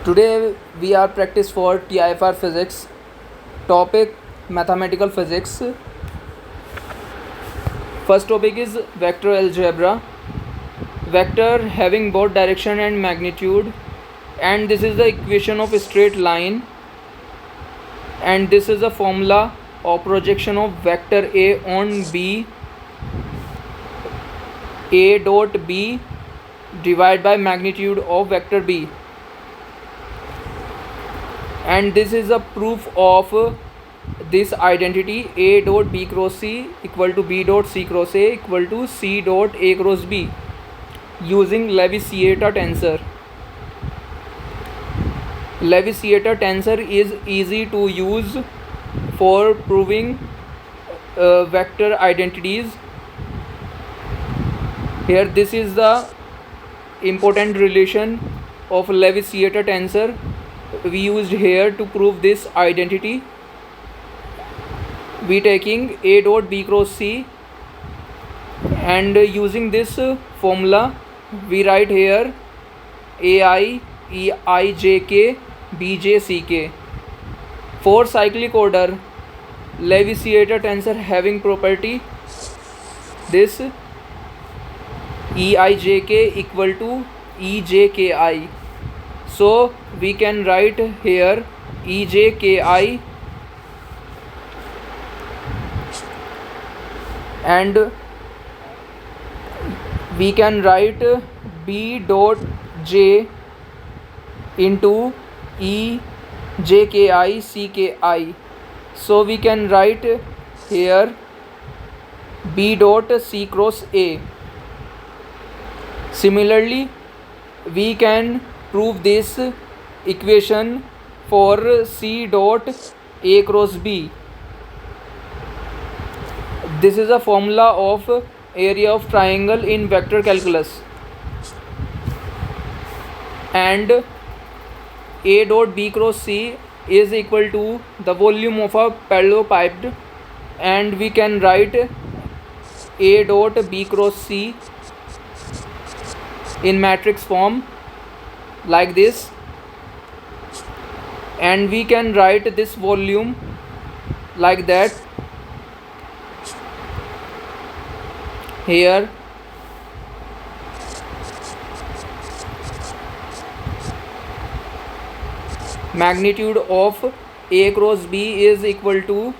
Today we are practice for TIFR physics. Topic mathematical physics. First topic is vector algebra. Vector having both direction and magnitude, and this is the equation of a straight line, and this is the formula of projection of vector A on B. A dot B divided by magnitude of vector B, and this is a proof of this identity A dot B cross C equal to B dot C cross A equal to C dot A cross B using Levi-Ciotta tensor. Levi-Ciotta tensor is easy to use for proving vector identities. Here this is the important relation of Levi-Ciotta tensor we used here to prove this identity. We taking A dot B cross C, and using this formula we write here AI EI JK BJ CK. For cyclic order, Levi-Ciotta tensor having property this EIJK equal to EJKI. So we can write here EJKI, and we can write B dot J into EJKI CKI. So we can write here B dot C cross A. Similarly, we can prove this equation for C dot A cross B. This is a formula of area of triangle in vector calculus, and A dot B cross C is equal to the volume of a parallelepiped, and we can write A dot B cross C in matrix form like this, and we can write this volume like that. Here magnitude of A cross B is equal to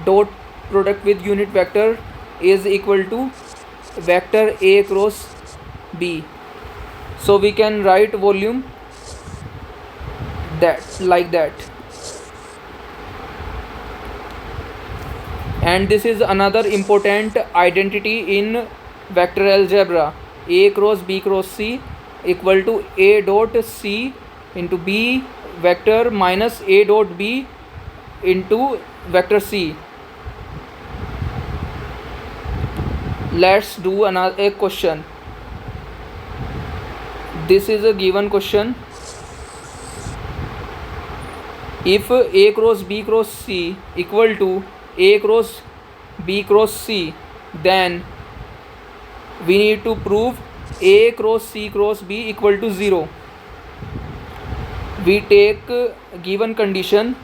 dot product with unit vector is equal to vector A cross B. So we can write volume that like that. And this is another important identity in vector algebra. A cross B cross C equal to A dot C into B vector minus A dot B into vector C. Let's do another question. This is a given question. If A cross B cross C equal to A cross B cross C, then we need to prove A cross C cross B equal to 0. We take given condition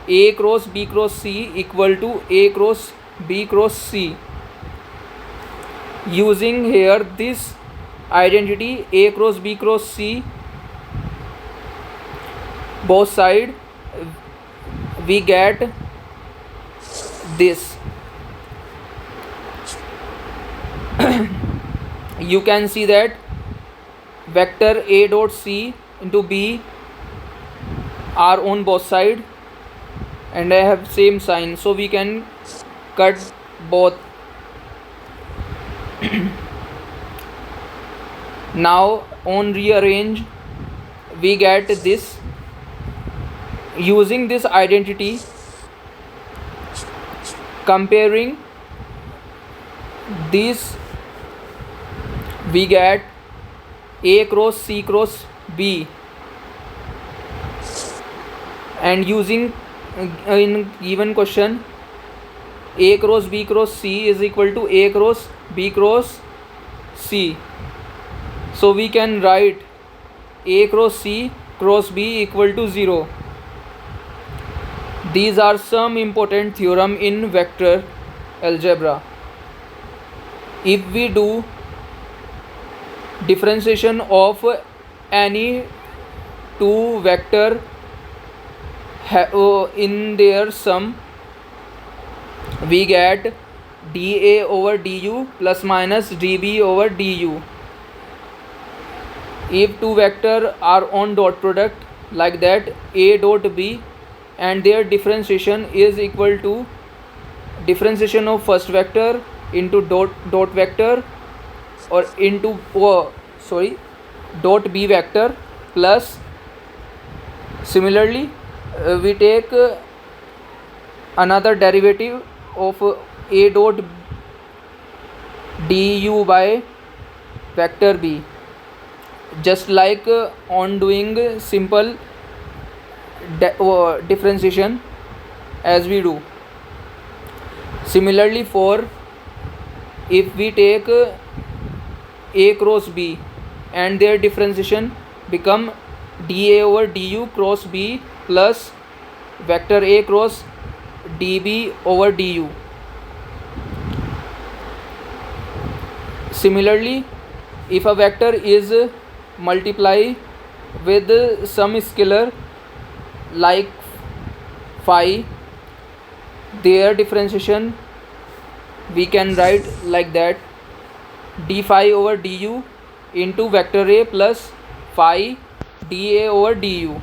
A cross B cross C equal to A cross B cross C. Using here this identity A cross B cross C, both side we get this. You can see that vector A dot C into B are on both side, and I have same sign, so we can cut both. Now on rearrange we get this. Using this identity, comparing this, we get A cross C cross B, and using in given question A cross B cross C is equal to A cross B cross C. So we can write A cross C cross b equal to 0. These are some important theorem in vector algebra. If we do differentiation of any two vector in their sum, we get dA over du plus minus dB over du. If two vector are on dot product like that, a dot b, and their differentiation is equal to differentiation of first vector into dot vector or into dot b vector plus, similarly we take another derivative of a dot du by vector b, just like on doing simple differentiation as we do. Similarly, for if we take a cross b and their differentiation become dA over du cross b plus vector a cross dB over du. Similarly, if a vector is multiply with some scalar like phi, their differentiation we can write like that: d phi over du into vector a plus phi dA over du.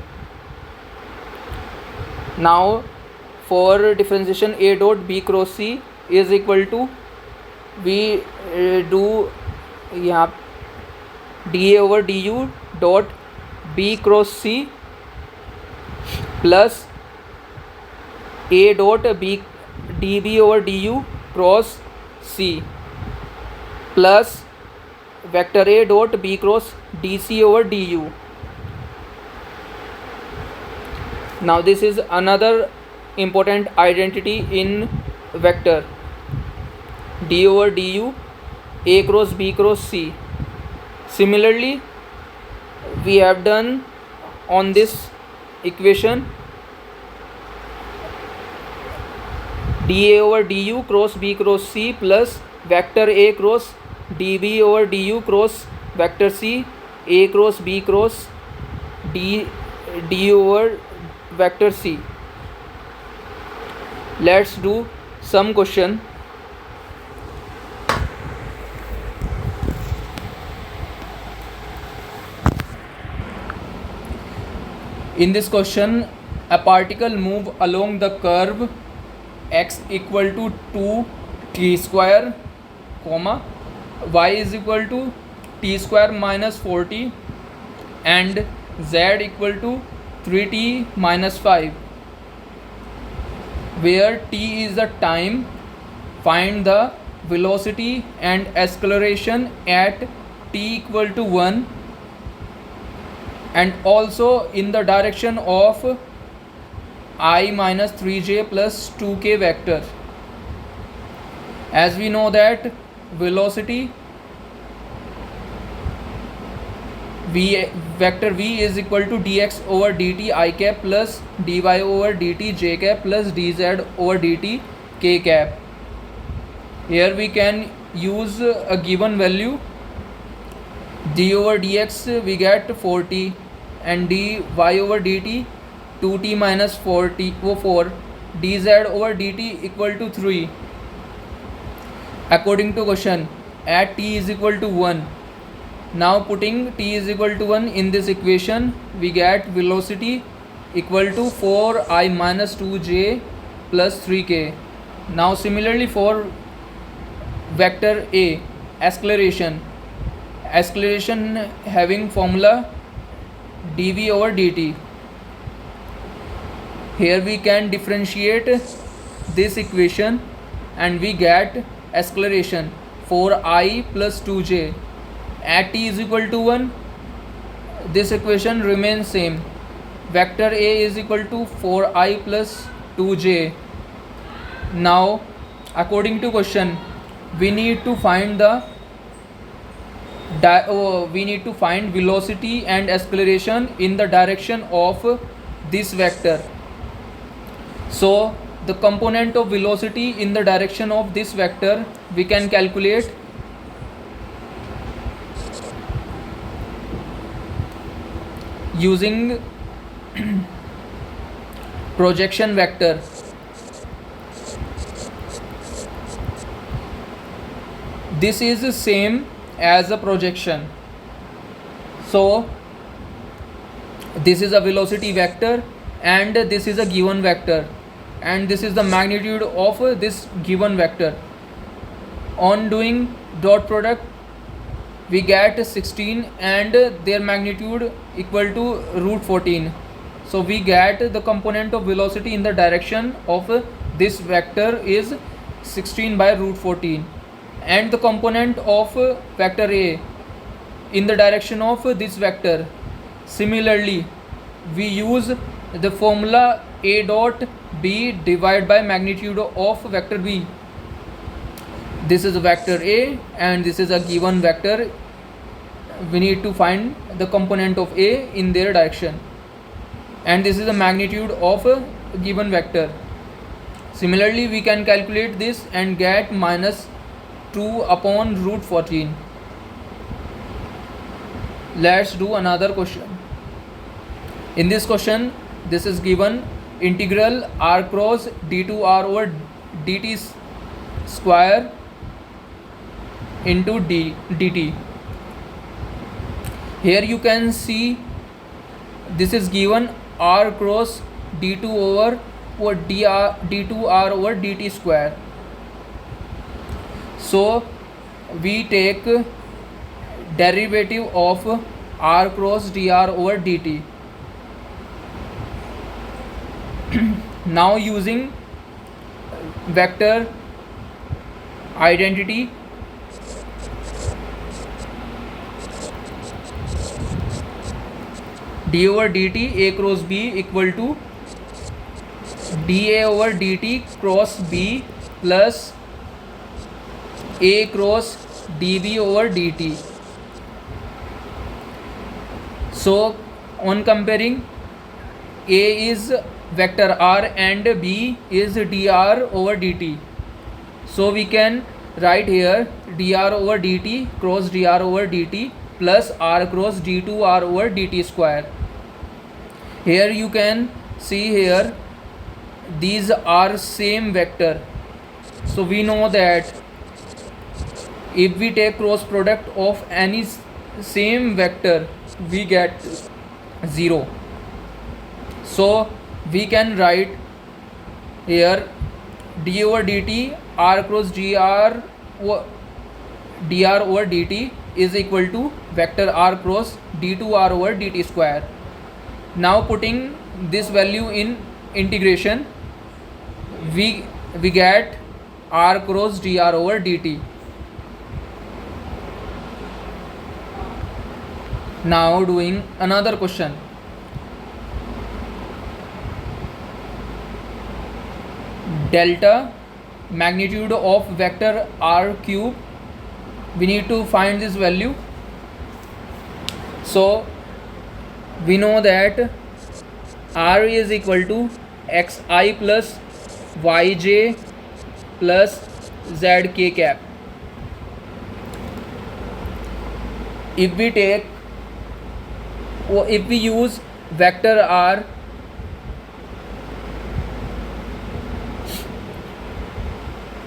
Now for differentiation a dot b cross c is equal to, we do यहाँ dA over du dot b cross c plus a dot b dB over du cross c plus vector a dot b cross dc over du. Now this is another important identity in vector: d over du a cross b cross c. Similarly, we have done on this equation dA over du cross b cross c plus vector a cross dB over du cross vector c, a cross b cross du over vector c. Let's do some question. In this question, a particle move along the curve x equal to 2t square, comma y is equal to t square minus 40 and z equal to 3t minus 5, where t is the time. Find the velocity and acceleration at t equal to 1 and also in the direction of I minus 3j plus 2k vector. As we know that velocity vector v is equal to dx over dt I cap plus dy over dt j cap plus dz over dt k cap. Here we can use a given value. D over dx we get 40 and dy over dt 2t minus 40 4, dz over dt equal to 3. According to question, at t is equal to 1. Now putting t is equal to 1 in this equation, we get velocity equal to 4i minus 2j plus 3k. Now similarly for vector a, acceleration having formula dv over dt. Here we can differentiate this equation and we get acceleration 4i plus 2j. At t is equal to 1, this equation remains same. Vector a is equal to 4i plus 2j. Now according to question, we need to find the we need to find velocity and acceleration in the direction of this vector. So the component of velocity in the direction of this vector we can calculate using projection vector. This is the same as a projection. So this is a velocity vector and this is a given vector, and this is the magnitude of this given vector. On doing dot product we get 16 and their magnitude equal to root 14. So we get the component of velocity in the direction of this vector is 16 by root 14, and the component of vector A in the direction of this vector. Similarly, we use the formula A dot B divided by magnitude of vector B. This is a vector A and this is a given vector. We need to find the component of A in their direction, and this is the magnitude of a given vector. Similarly, we can calculate this and get minus 2 upon root 14. Let's do another question. In this question, this is given integral r cross d2r over dt square into dt. Here you can see this is given r cross d2 over d2r over dt square. So we take derivative of r cross dr over dt. Now using vector identity, d over dt a cross b equal to dA over dt cross b plus a cross dB over dt. So on comparing, a is vector r and b is dr over dt. So we can write here dr over dt cross dr over dt plus r cross d2r over dt square. Here you can see here these are same vector. So we know that if we take cross product of any same vector we get 0. So we can write here d over dt r cross dr over dt is equal to vector r cross d2r over dt square. Now putting this value in integration, we get r cross dr over dt. Now doing another question. Delta magnitude of vector r cube, we need to find this value. So we know that r is equal to xi plus yj plus zk cap. If we use vector r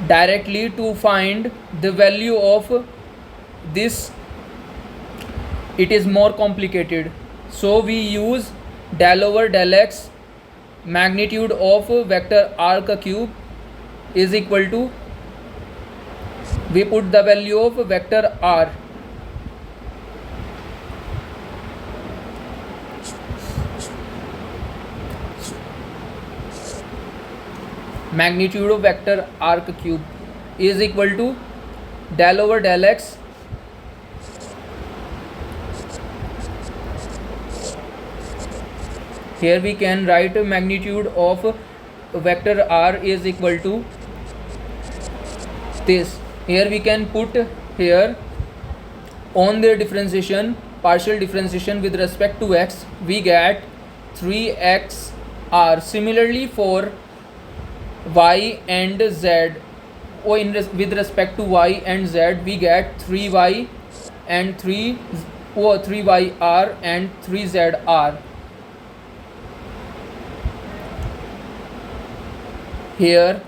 directly to find the value of this, it is more complicated. So we use del over del x magnitude of vector r ka cube is equal to, we put the value of vector r. Magnitude of vector r ka cube is equal to del over del x here we can write magnitude of vector r is equal to this. Here we can put here On their differentiation, partial differentiation with respect to x, we get 3x r. Similarly for y and z, or with respect to y and z, we get 3y and 3yr and 3zr. Here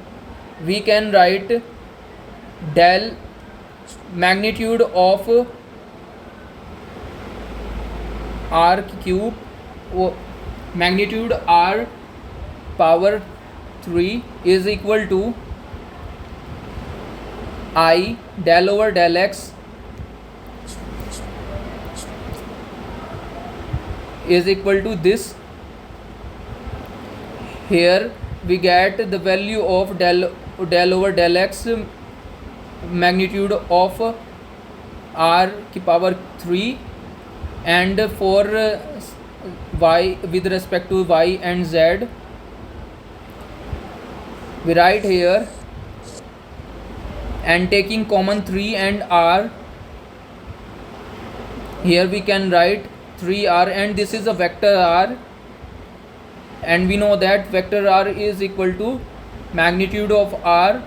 we can write del magnitude of r cube, magnitude r power 3 is equal to I del over del x is equal to this. Here we get the value of del over del x, magnitude of r की power 3, and for y with respect to y and z, we write here, and taking common 3 and r, here we can write 3r, and this is a vector r, and we know that vector r is equal to magnitude of r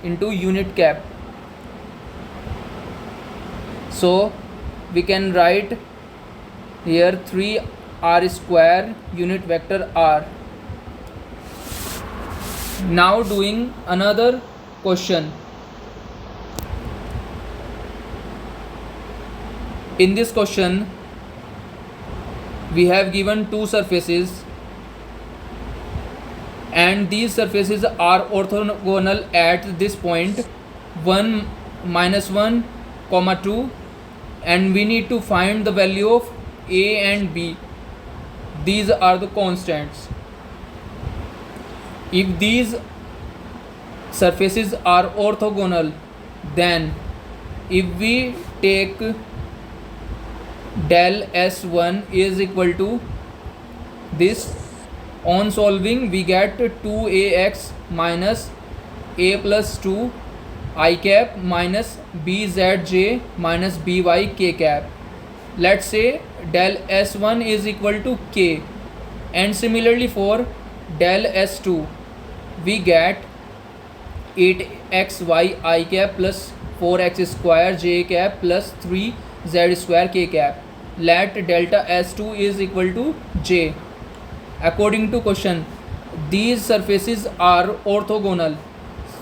into unit cap. So we can write here 3r square unit vector r. Now doing another question. In this question we have given two surfaces, and these surfaces are orthogonal at this point 1, -1, 2, and we need to find the value of a and b. These are the constants. If these surfaces are orthogonal, then if we take del s1 is equal to this, on solving we get 2ax minus a plus 2 I cap minus bzj minus by k cap. Let's say del s1 is equal to k, and similarly for del s2 we get 8xy I cap plus 4x square j cap plus 3z square k cap. Let delta s2 is equal to j. According to question, these surfaces are orthogonal,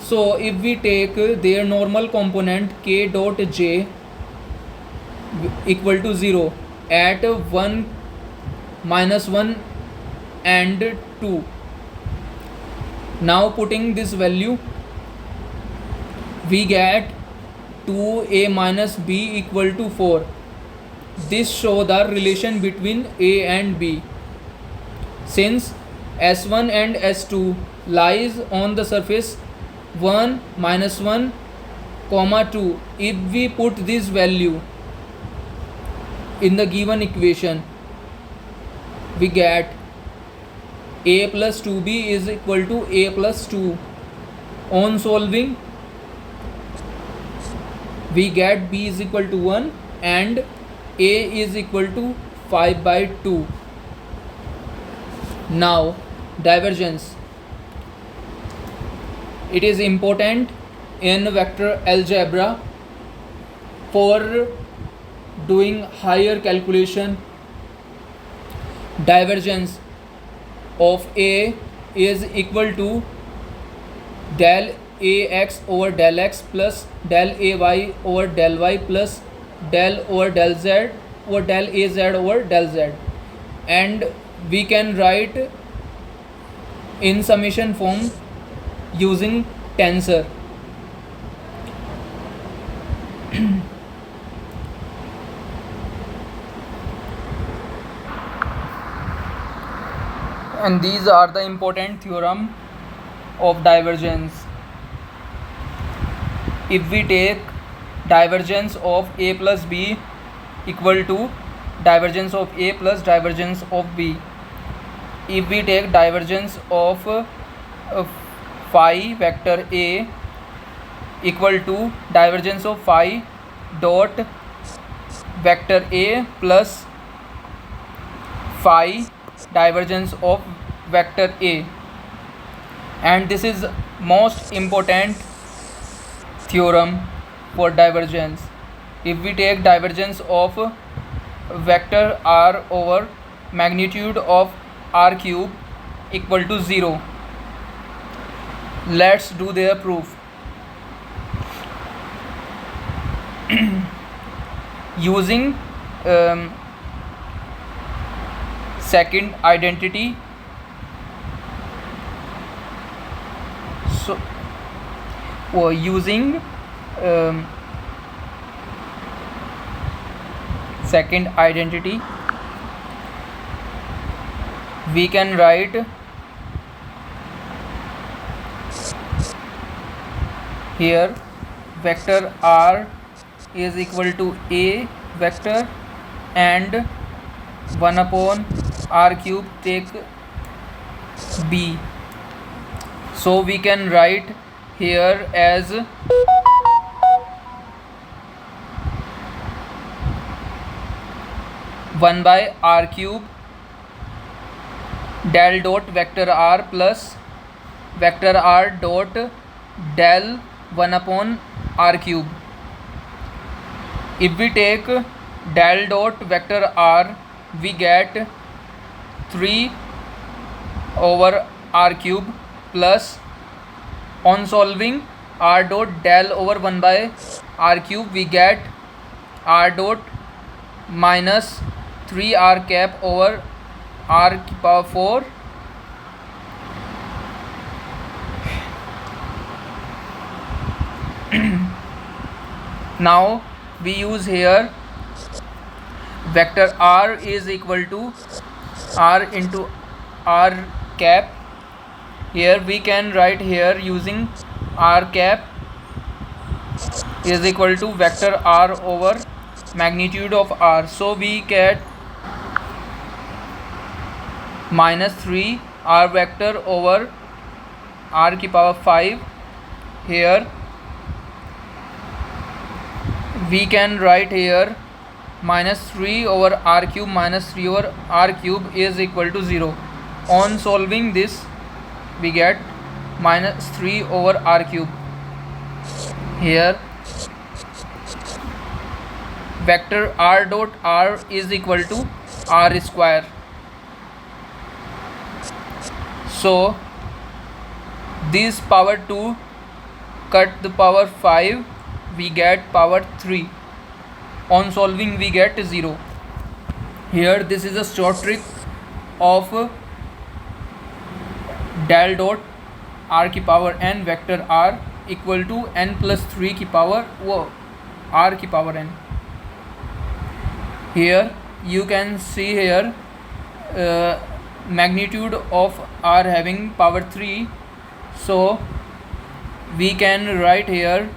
so if we take their normal component k dot j equal to 0 at 1, -1 and 2, now putting this value we get 2a minus b equal to 4. This shows the relation between a and b. Since s1 and s2 lies on the surface 1, -1, 2, if we put this value in the given equation, we get a plus 2b is equal to a plus 2. On solving we get b is equal to 1 and a is equal to 5/2. Now divergence. It is important in vector algebra for doing higher calculation. Divergence of a is equal to del ax over del x plus del ay over del y plus del over del z over del az over del z, and we can write in summation form using tensor. And these are the important theorem of divergence. If we take divergence of a plus b equal to divergence of a plus divergence of b, if we take divergence of phi vector a equal to divergence of phi dot vector A plus phi divergence of vector A. And this is most important theorem for divergence. If we take divergence of vector r over magnitude of r cube equal to 0, let's do their proof. Using second identity, so using second identity, we can write here vector r is equal to a vector and 1 upon r cube take b. So we can write here as 1 by r cube del dot vector r plus vector r dot del 1 upon r cube. If we take del dot vector r, we get 3 over r cube plus, on solving r dot del over 1 by r cube, we get r dot minus 3 r cap over r power 4 now we use here vector r is equal to r into r cap. Here we can write here using r cap is equal to vector r over magnitude of r. So we get minus 3 r vector over r की power 5. Here we can write here minus 3 over r cube minus 3 over r cube is equal to 0. On solving this, we get minus 3 over r cube. Here vector r dot r is equal to r square. So this power 2 cut the power 5, we get power 3. On solving we get 0. Here this is a short trick of del dot r की power n vector r equal to n plus 3 की power r की power n. Here you can see here magnitude of r having power 3, so we can write here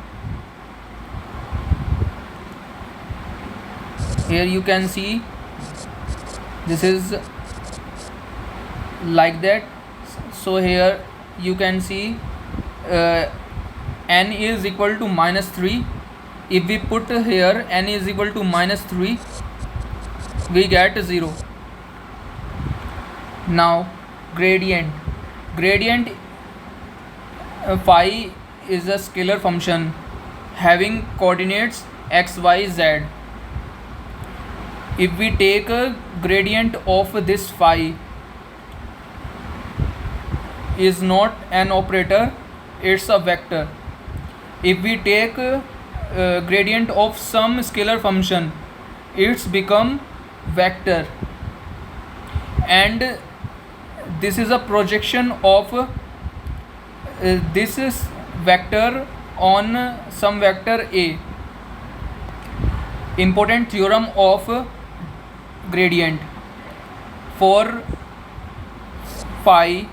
you can see this is like that. So here you can see n is equal to minus 3. If we put here n is equal to minus 3, we get 0. Now gradient phi is a scalar function having coordinates x, y, z. If we take a gradient of this phi is not an operator, it's a vector. If we take a gradient of some scalar function, it's become vector, and this is a projection of this is vector on some vector A. Important theorem of gradient: for phi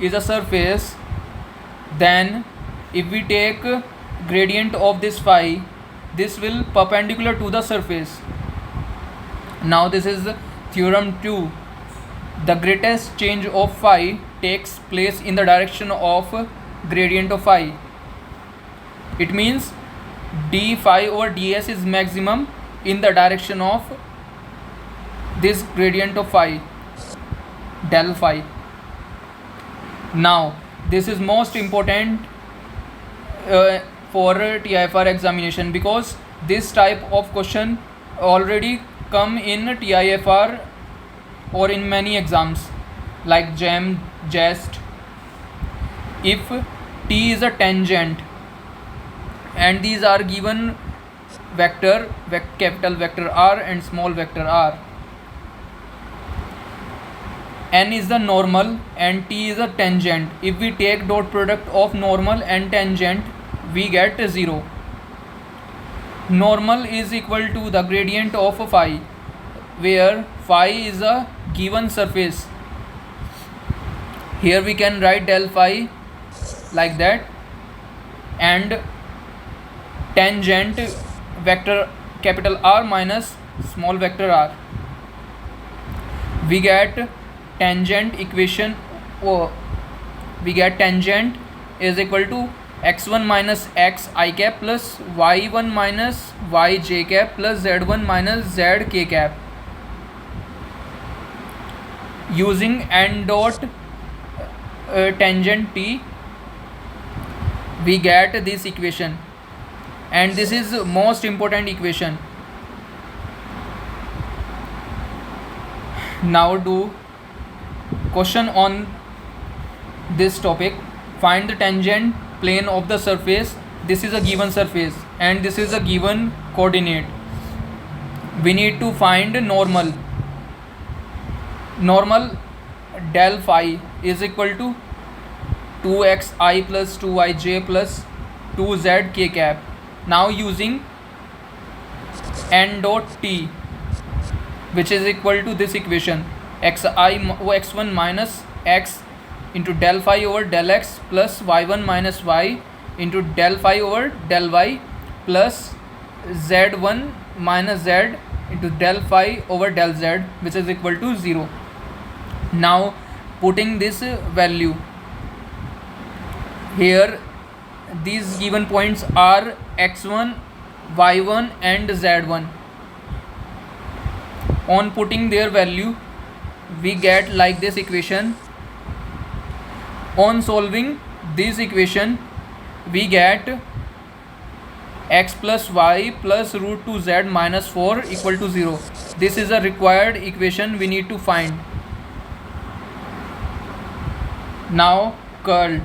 is a surface, then if we take gradient of this phi, this will perpendicular to the surface. Now this is theorem 2. The greatest change of phi takes place in the direction of gradient of phi. It means d phi over ds is maximum in the direction of this gradient of phi, del phi. Now this is most important for TIFR examination, because this type of question already come in TIFR or in many exams like JAM, JEST. If T is a tangent and these are given vector, capital vector R and small vector r, N is the normal and T is a tangent. If we take dot product of normal and tangent, we get 0. Normal is equal to the gradient of phi, where phi is a given surface. Here we can write del phi like that, and tangent vector capital R minus small vector r. We get tangent equation, we get tangent is equal to x1 minus x I cap plus y1 minus y j cap plus z1 minus z k cap. Using n dot tangent t, we get this equation, and this is most important equation. Now do question on this topic. Find the tangent plane of the surface. This is a given surface and this is a given coordinate. We need to find normal. Normal del phi is equal to 2xi plus 2yj plus 2z k cap. Now using n dot t, which is equal to this equation, x1 minus x into del phi over del x plus y1 minus y into del phi over del y plus z1 minus z into del phi over del z, which is equal to 0. Now putting this value here, these given points are x1, y1 and z1. On putting their value, we get like this equation. On solving this equation, we get x plus y plus root 2z minus 4 equal to 0. This is a required equation we need to find. Now curl.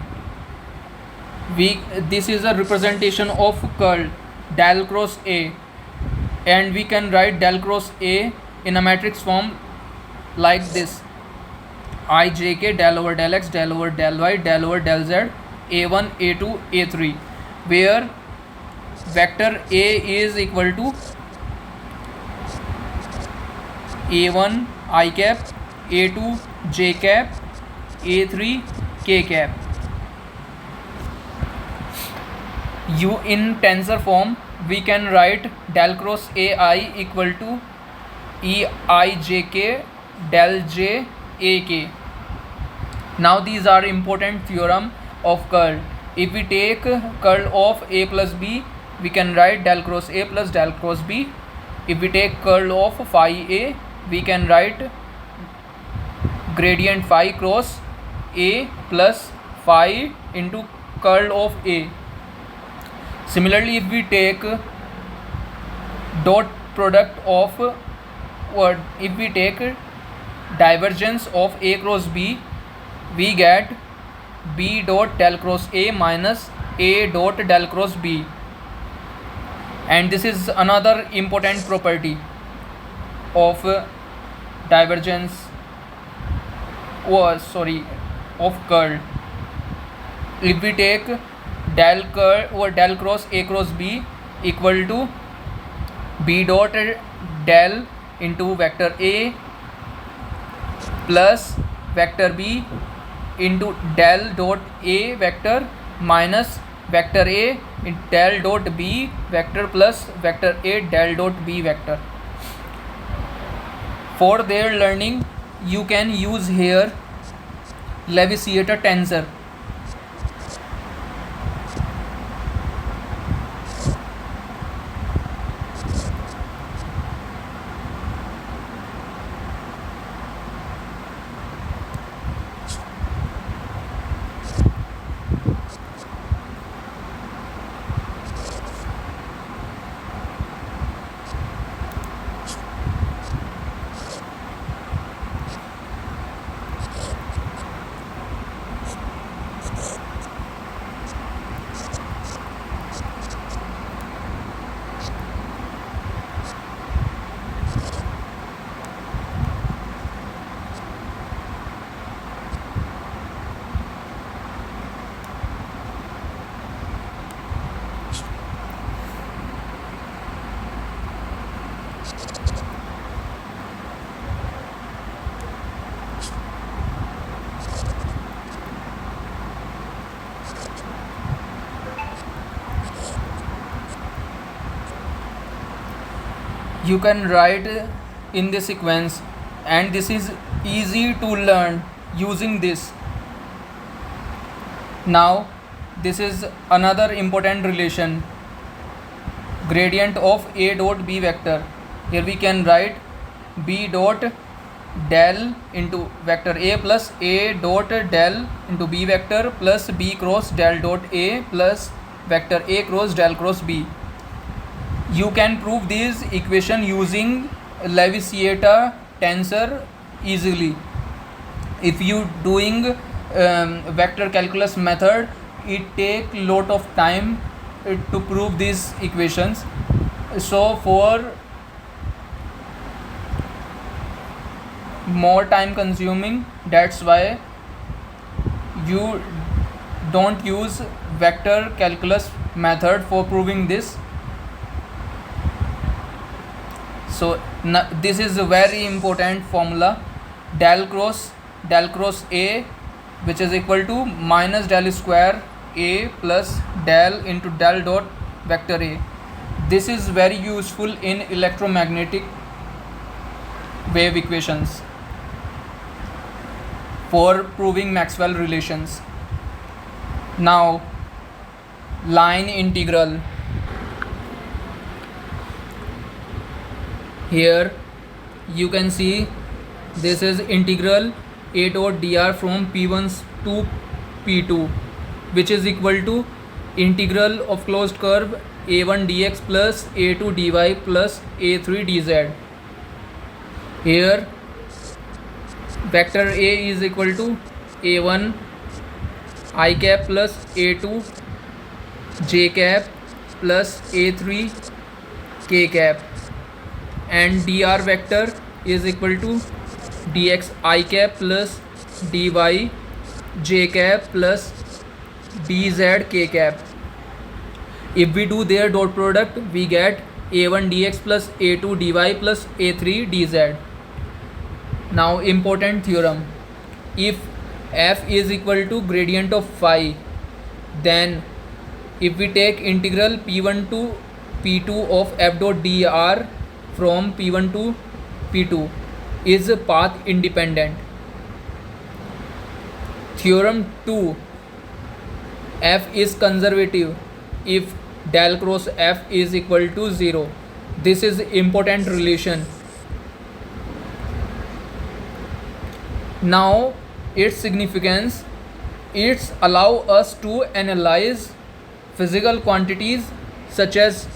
This is a representation of curl del cross A, and we can write del cross A in a matrix form like this: ijk del over del x del over del y del over del z a1 a2 a3, where vector A is equal to a1 I cap, a2 j cap, a3 k cap. In tensor form, we can write del cross AI equal to EIJK del J AK. Now these are important theorem of curl. If we take curl of A plus B, we can write del cross A plus del cross B. If we take curl of phi A, we can write gradient phi cross A plus phi into curl of A. Similarly, if we take dot product of, or if we take divergence of A cross B, we get B dot del cross A minus A dot del cross B. And this is another important property of divergence, of curl. If we take del curl or del cross A cross B equal to B dot del into vector A plus vector B into del dot A vector minus vector A in del dot B vector plus vector A del dot B vector. For their learning, you can use here Levi-Ciotta tensor. you can write in this sequence, and this is easy to learn using this. Now this is another important relation, gradient of A dot B vector. Here we can write B dot del into vector A plus A dot del into B vector plus B cross del dot A plus vector A cross del cross B. You can prove this equation using Levi-Ciotta tensor easily. If you doing vector calculus method, it take lot of time to prove these equations. So for more time consuming, that's why you don't use vector calculus method for proving this. So this is a very important formula, del cross A, which is equal to minus del square A plus del into del dot vector A. This is very useful in electromagnetic wave equations for proving Maxwell relations. Now line integral. Here you can see this is integral A dot dr from P1 to P2, which is equal to integral of closed curve A1 dx plus A2 dy plus A3 dz. Here vector A is equal to A1 I cap plus A2 j cap plus A3 k cap, and dr vector is equal to dx I cap plus dy j cap plus dz k cap. If we do their dot product, we get A1 dx plus A2 dy plus A3 dz. Now important theorem, if f is equal to gradient of phi, then if we take integral P1 to P2 of f dot dr from P1 to P2 is path independent. Theorem 2, f is conservative if del cross f is equal to 0. This is important relation. Now its significance, it's allow us to analyze physical quantities such as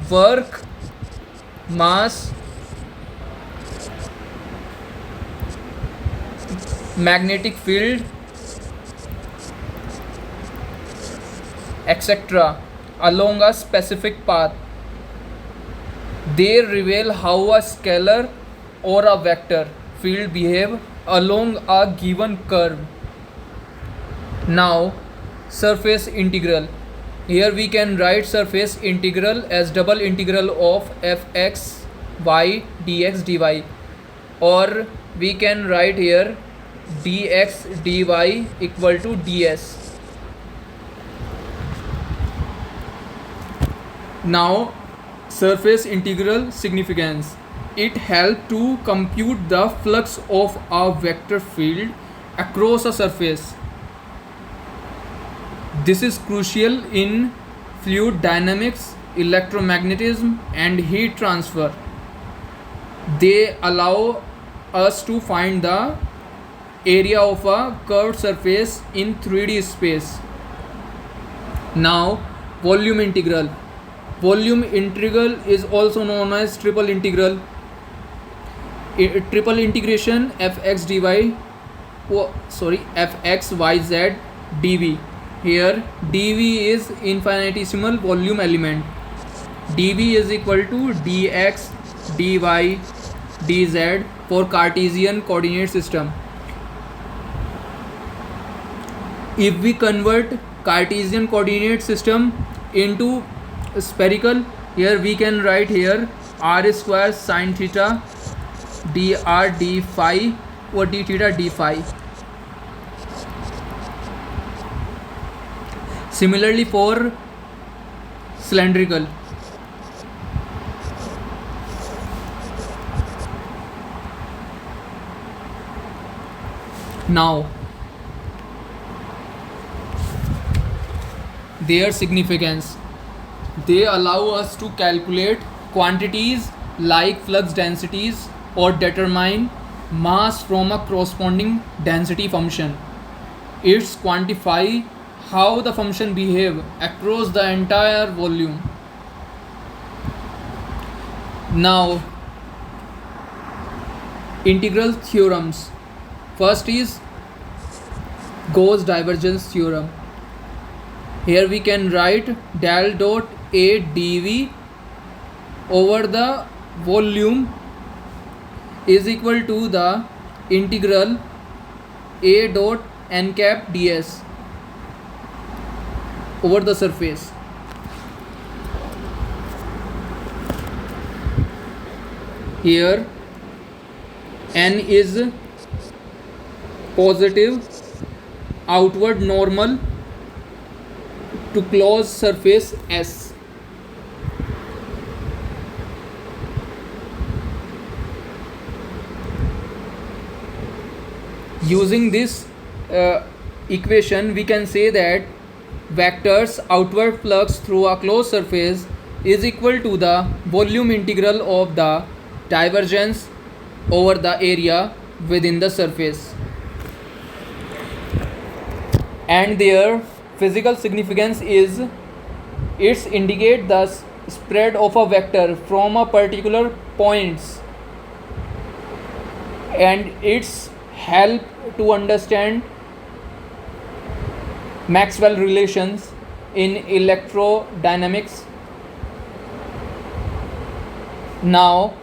work, mass, magnetic field, etc. along a specific path. They reveal how a scalar or a vector field behave along a given curve. Now surface integral. Here we can write surface integral as double integral of fx y dx dy, or we can write here dx dy equal to ds. Now surface integral significance, it helps to compute the flux of a vector field across a surface. This is crucial in fluid dynamics, electromagnetism and heat transfer. They allow us to find the area of a curved surface in 3D space. Now volume integral. Volume integral is also known as triple integral. Triple integration fx dy, fx yz dv. Here dv is infinitesimal volume element. dv is equal to dx dy dz for Cartesian coordinate system. If we convert Cartesian coordinate system into spherical, here we can write here r square sine theta dr d phi or d theta d phi. Similarly for cylindrical, Now their significance: they allow us to calculate quantities like flux densities or determine mass from a corresponding density function. It's quantify how the function behave across the entire volume. Now, integral theorems. First is Gauss divergence theorem. Here we can write del dot A dV over the volume is equal to the integral A dot n cap ds over the surface. Here n is positive outward normal to closed surface S. Using this equation, we can say that vectors outward flux through a closed surface is equal to the volume integral of the divergence over the area within the surface. And their physical significance is it's indicate the spread of a vector from a particular points, and it's help to understand Maxwell relations in electrodynamics. Now,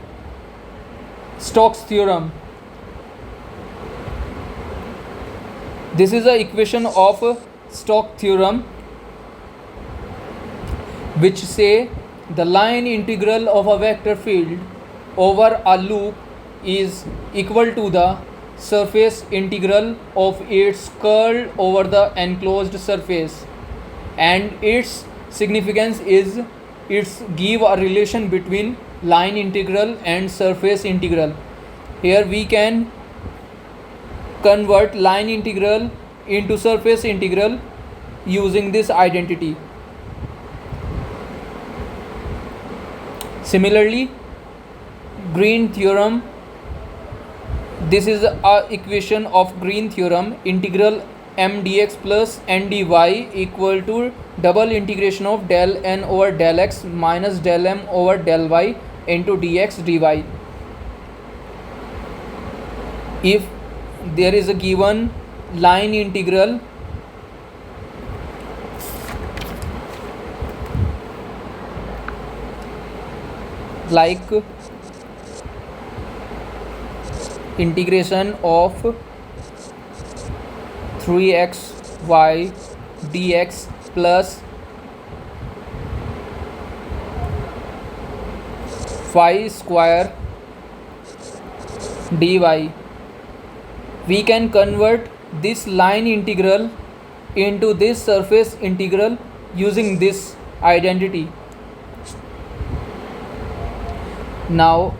Stokes theorem. This is the equation of Stokes theorem, which say the line integral of a vector field over a loop is equal to the surface integral of its curl over the enclosed surface, and its significance is it's give a relation between line integral and surface integral. Here we can convert line integral into surface integral using this identity. Similarly, Green theorem. This is a equation of Green theorem. Integral m dx plus n dy equal to double integration of del n over del x minus del m over del y into dx dy. If there is a given line integral like integration of 3xy dx plus phi square dy, we can convert this line integral into this surface integral using this identity. Now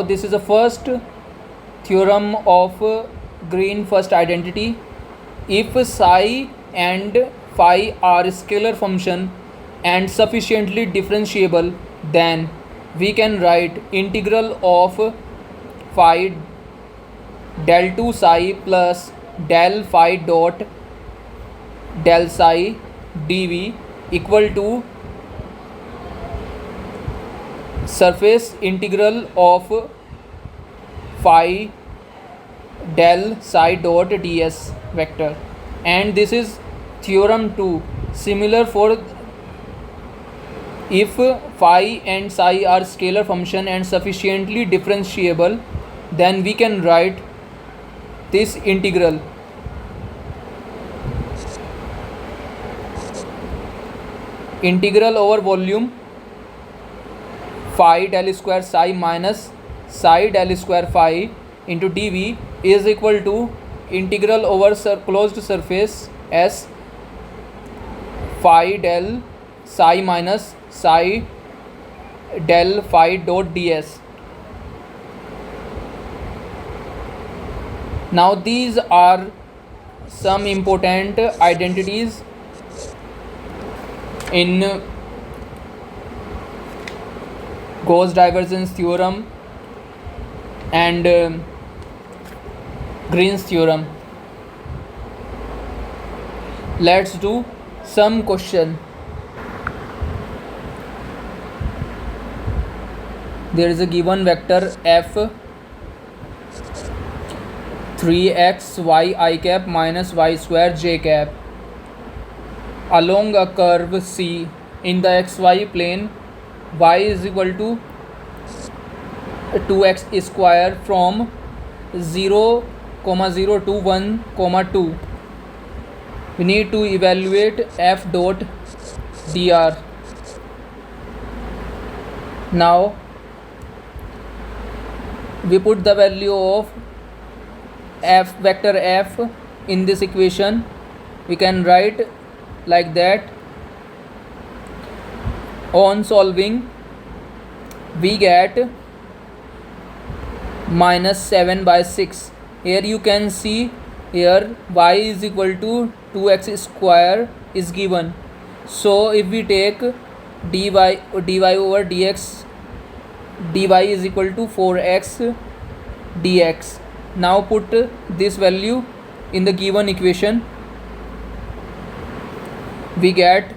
this is the first theorem of Green first identity. If psi and phi are scalar function and sufficiently differentiable, then we can write integral of phi del 2 psi plus del phi dot del psi dv equal to surface integral of phi del psi dot ds vector. And this is theorem 2, similar for if phi and psi are scalar function and sufficiently differentiable, then we can write this integral over volume phi del square psi minus psi del square phi into dv is equal to integral over closed surface S phi del psi minus psi del phi dot ds. Now these are some important identities in Gauss divergence theorem and Green's theorem. Let's do some question. There is a given vector f 3x y I cap minus y square j cap along a curve C in the xy plane. Y is equal to 2x square from 0, 0 to 1, 2. We need to evaluate f dot dr. Now we put the value of f vector f in this equation. We can write like that. On solving, we get minus 7 by 6. Here you can see, here y is equal to 2x square is given. So if we take dy over dx, dy is equal to 4x dx. Now put this value in the given equation. We get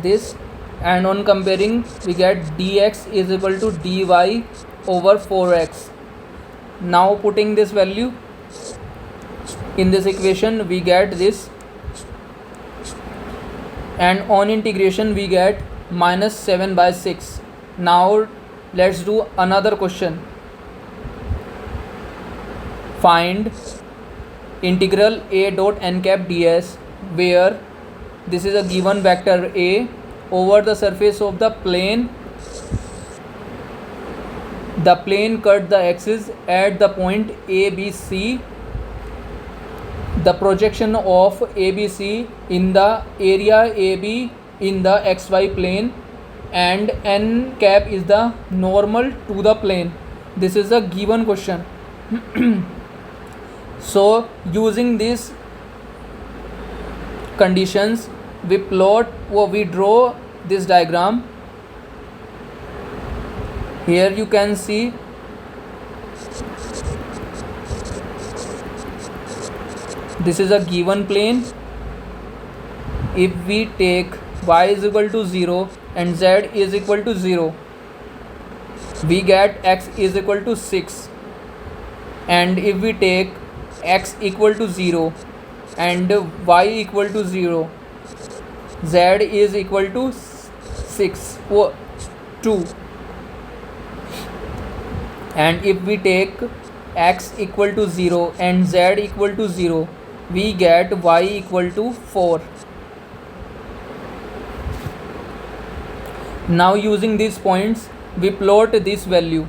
this, and on comparing we get dx is equal to dy over 4x. Now putting this value in this equation, we get this, and on integration we get minus 7 by 6. Now let's do another question. Find integral a dot n cap ds, where this is a given vector a over the surface of the plane. The plane cut the axis at the point ABC. The projection of ABC in the area AB in the xy plane, and n cap is the normal to the plane. This is a given question. So using these conditions, we draw this diagram. Here you can see this is a given plane. If we take y is equal to 0 and z is equal to 0, we get x is equal to 6. And if we take x equal to 0 and y equal to 0, z is equal to 6 or 2. And if we take x equal to 0 and z equal to 0, we get y equal to 4. Now using these points, we plot this value.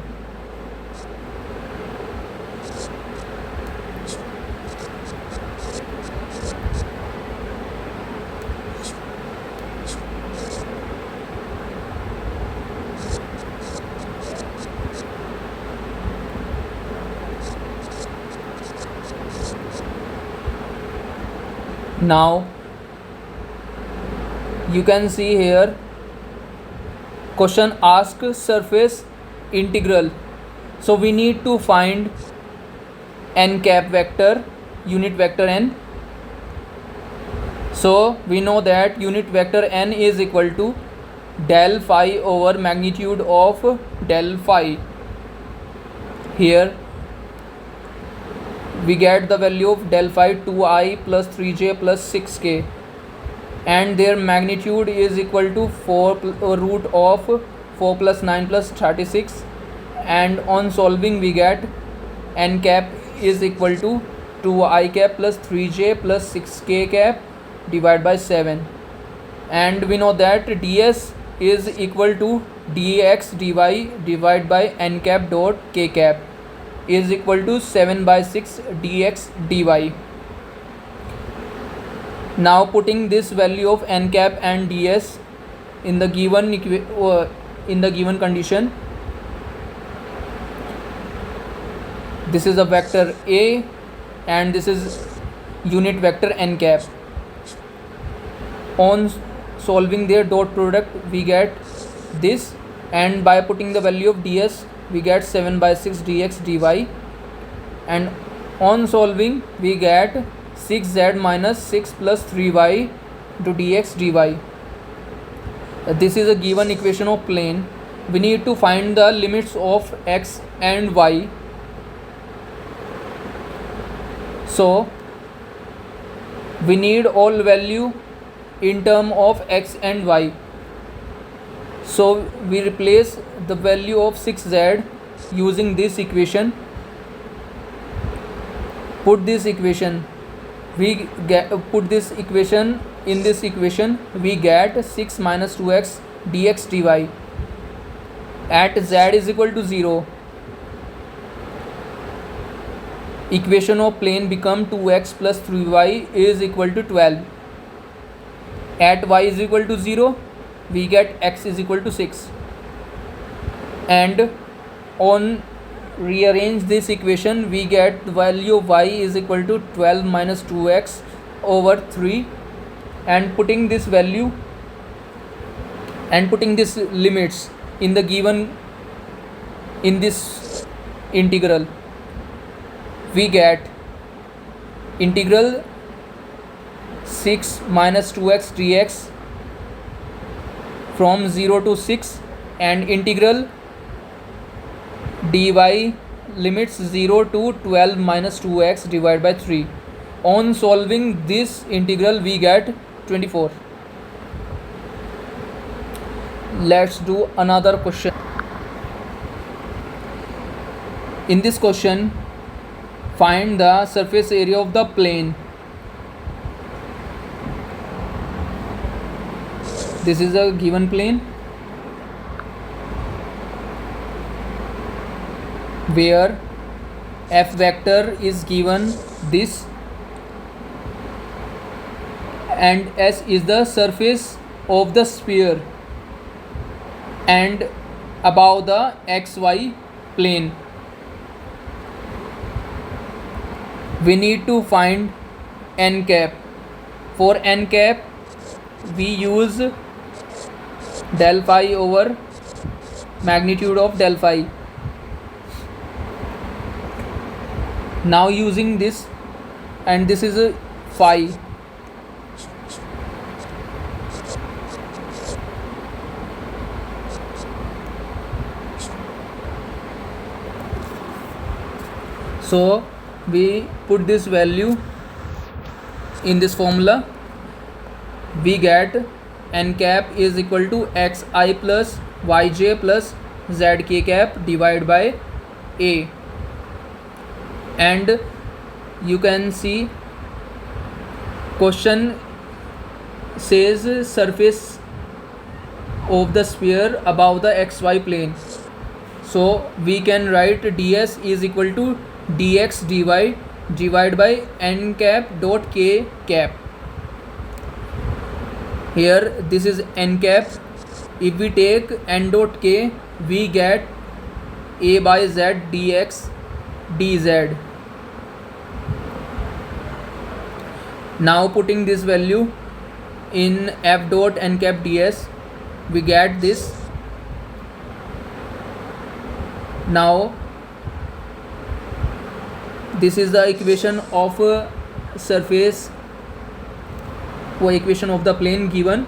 Now you can see here question asks surface integral. So we need to find n cap vector, unit vector n. So we know that unit vector n is equal to del phi over magnitude of del phi. Here we get the value of del phi 2i plus 3j plus 6k, and their magnitude is equal to 4 root of 4 plus 9 plus 36. And on solving we get n cap is equal to 2i cap plus 3j plus 6k cap divided by 7. And we know that ds is equal to dx dy divided by n cap dot k cap. is equal to 7/6 dx dy. Now putting this value of n cap and ds in the given condition, this is a vector a and this is unit vector n cap. On solving their dot product we get this, and by putting the value of ds we get 7/6 dx dy, and on solving we get 6z minus 6 plus 3y to dx dy. This is a given equation of plane. We need to find the limits of x and y. So we need all value in term of x and y. So we replace the value of 6z using this equation. Put this equation in this equation, we get 6 minus 2x dx dy at z is equal to 0. Equation of plane become 2x plus 3y is equal to 12. At y is equal to 0 we get x is equal to 6, and on rearrange this equation we get the value of y is equal to 12 minus 2x over 3, and putting this value and putting this limits in the given in this integral, we get integral 6 minus 2x dx from 0 to 6, and integral dy limits 0 to 12 minus 2x divided by 3. On solving this integral we get 24. Let's do another question. In this question, find the surface area of the plane. This is a given plane where f vector is given this, and s is the surface of the sphere and above the xy plane. We need to find n cap. For n cap we use del phi over magnitude of del phi. Now using this, and this is a phi, so we put this value in this formula. We get n cap is equal to xi plus yj plus zk cap divided by a, and you can see question says surface of the sphere above the xy plane, so we can write ds is equal to dx dy divided by n cap dot k cap. Here this is n cap. If we take n dot k we get a by z dx dz. Now putting this value in f dot n cap ds we get this. Now this is the equation of surface or equation of the plane given.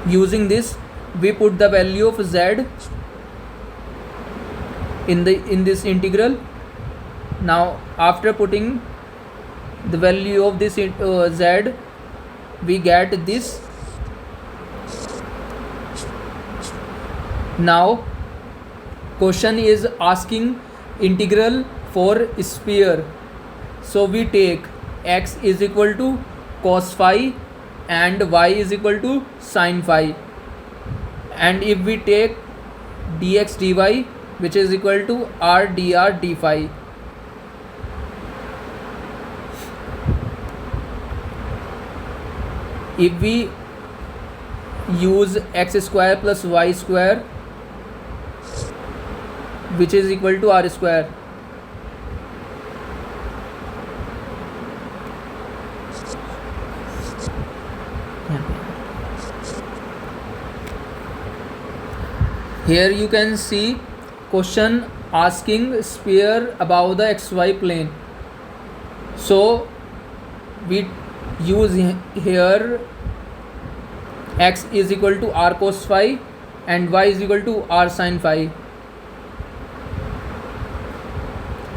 Using this we put the value of z in this integral. Now after putting the value of this z we get this. Now question is asking integral for sphere, so we take x is equal to cos phi and y is equal to sin phi, and if we take dx dy which is equal to r dr d phi. If we use x square plus y square, which is equal to r square, here you can see question asking sphere above the xy plane. So we use here x is equal to r cos phi and y is equal to r sin phi.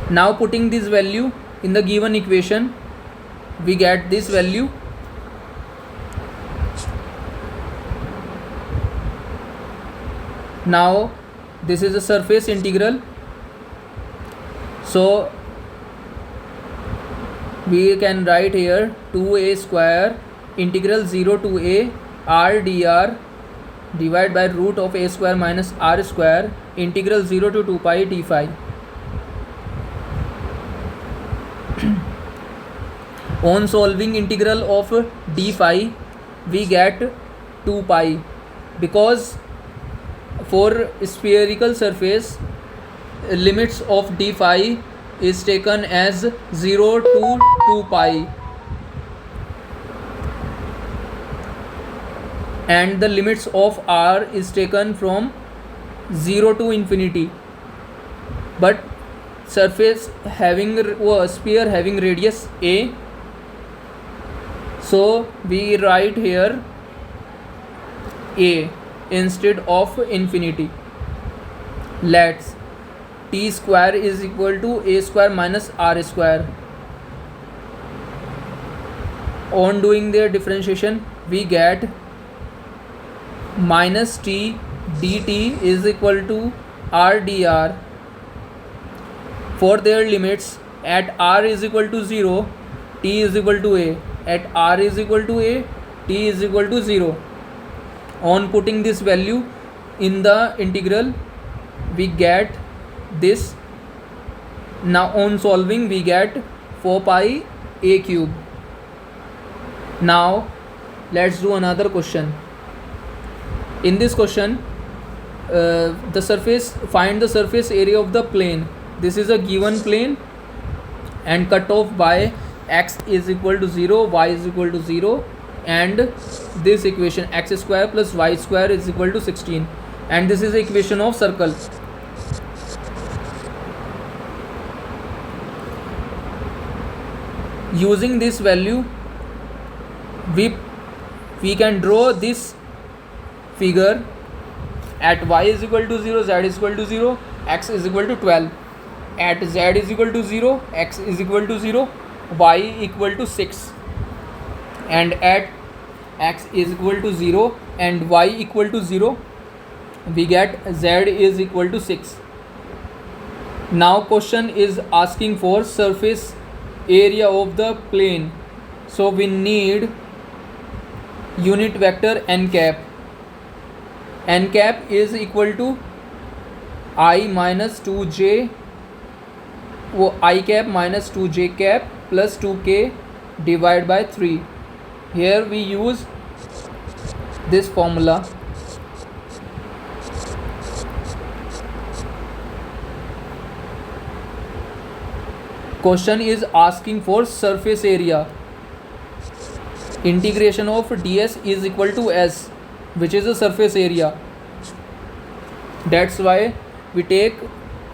Now putting this value in the given equation, we get this value. Now this is a surface integral, so we can write here 2a square integral 0 to a r dr divided by root of a square minus r square integral 0 to 2 pi d phi. On solving integral of d phi, we get 2 pi, because for spherical surface limits of d phi is taken as 0 to 2 pi, and the limits of r is taken from 0 to infinity. But surface having sphere having radius a, so we write here a instead of infinity. Let's t square is equal to a square minus r square. On doing their differentiation, we get minus t dt is equal to r dr. For their limits, at r is equal to 0, t is equal to a. At r is equal to a, t is equal to 0. On putting this value in the integral, we get this. Now on solving, we get 4 pi a cube. Now let's do another question. In this question, find the surface area of the plane. This is a given plane and cut off by x is equal to 0, y is equal to 0, and this equation x square plus y square is equal to 16, and this is the equation of circle. Using this value, we can draw this figure at y is equal to 0, z is equal to 0, x is equal to 12. At z is equal to 0, x is equal to 0, y equal to 6, and at x is equal to 0 and y equal to 0, we get z is equal to 6. Now question is asking for surface area of the plane, so we need unit vector n cap. N cap is equal to I minus 2j I cap minus 2j cap plus 2k divided by 3. Here we use this formula. Question is asking for surface area. Integration of ds is equal to s, which is the surface area. That's why we take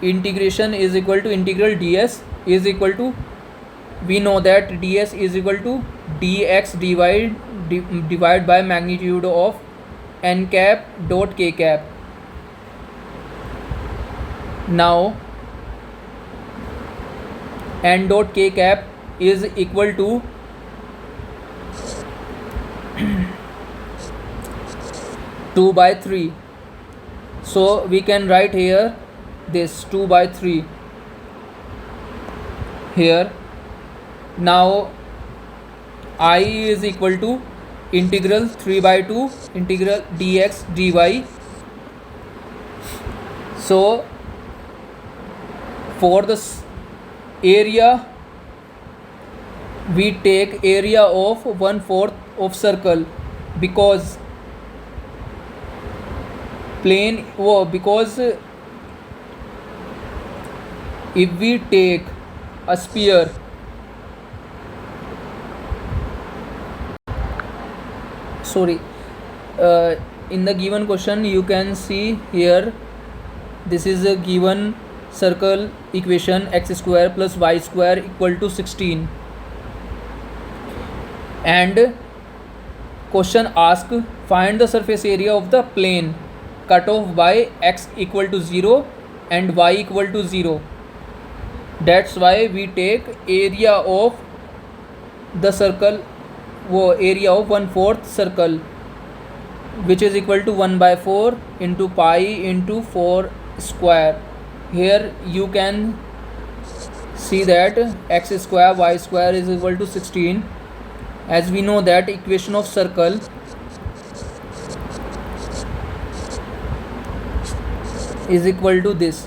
integration is equal to integral ds is equal to, we know that ds is equal to dx divided by magnitude of n cap dot k cap. Now n dot k cap is equal to two by 3. So we can write here this 2 by 3 here. Now I is equal to integral 3 by 2 integral dx dy. So For the area, we take area of 1/4 of circle, because if we take a sphere, in the given question you can see here, this is a given circle equation, x square plus y square equal to 16, and question ask find the surface area of the plane cut off by x equal to 0 and y equal to 0. That's why we take area of the circle, area of 1/4 circle, which is equal to 1/4 into pi into 4 square. Here you can see that x square y square is equal to 16, as we know that equation of circle is equal to this.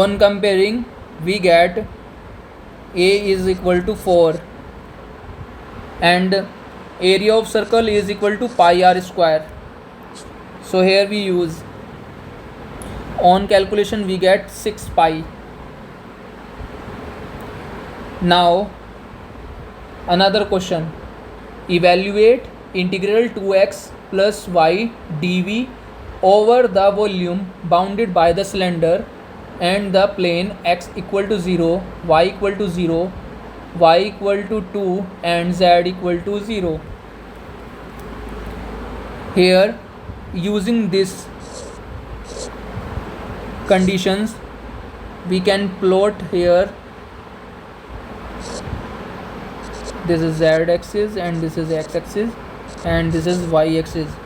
On comparing, we get a is equal to 4 and area of circle is equal to pi r square. So here we use, on calculation we get 6 pi. Now another question, evaluate integral 2x plus y dv over the volume bounded by the cylinder and the plane x equal to 0, y equal to 0, y equal to 2 and z equal to 0. Here, using this conditions, we can plot here, this is z axis and this is x axis and this is y axis.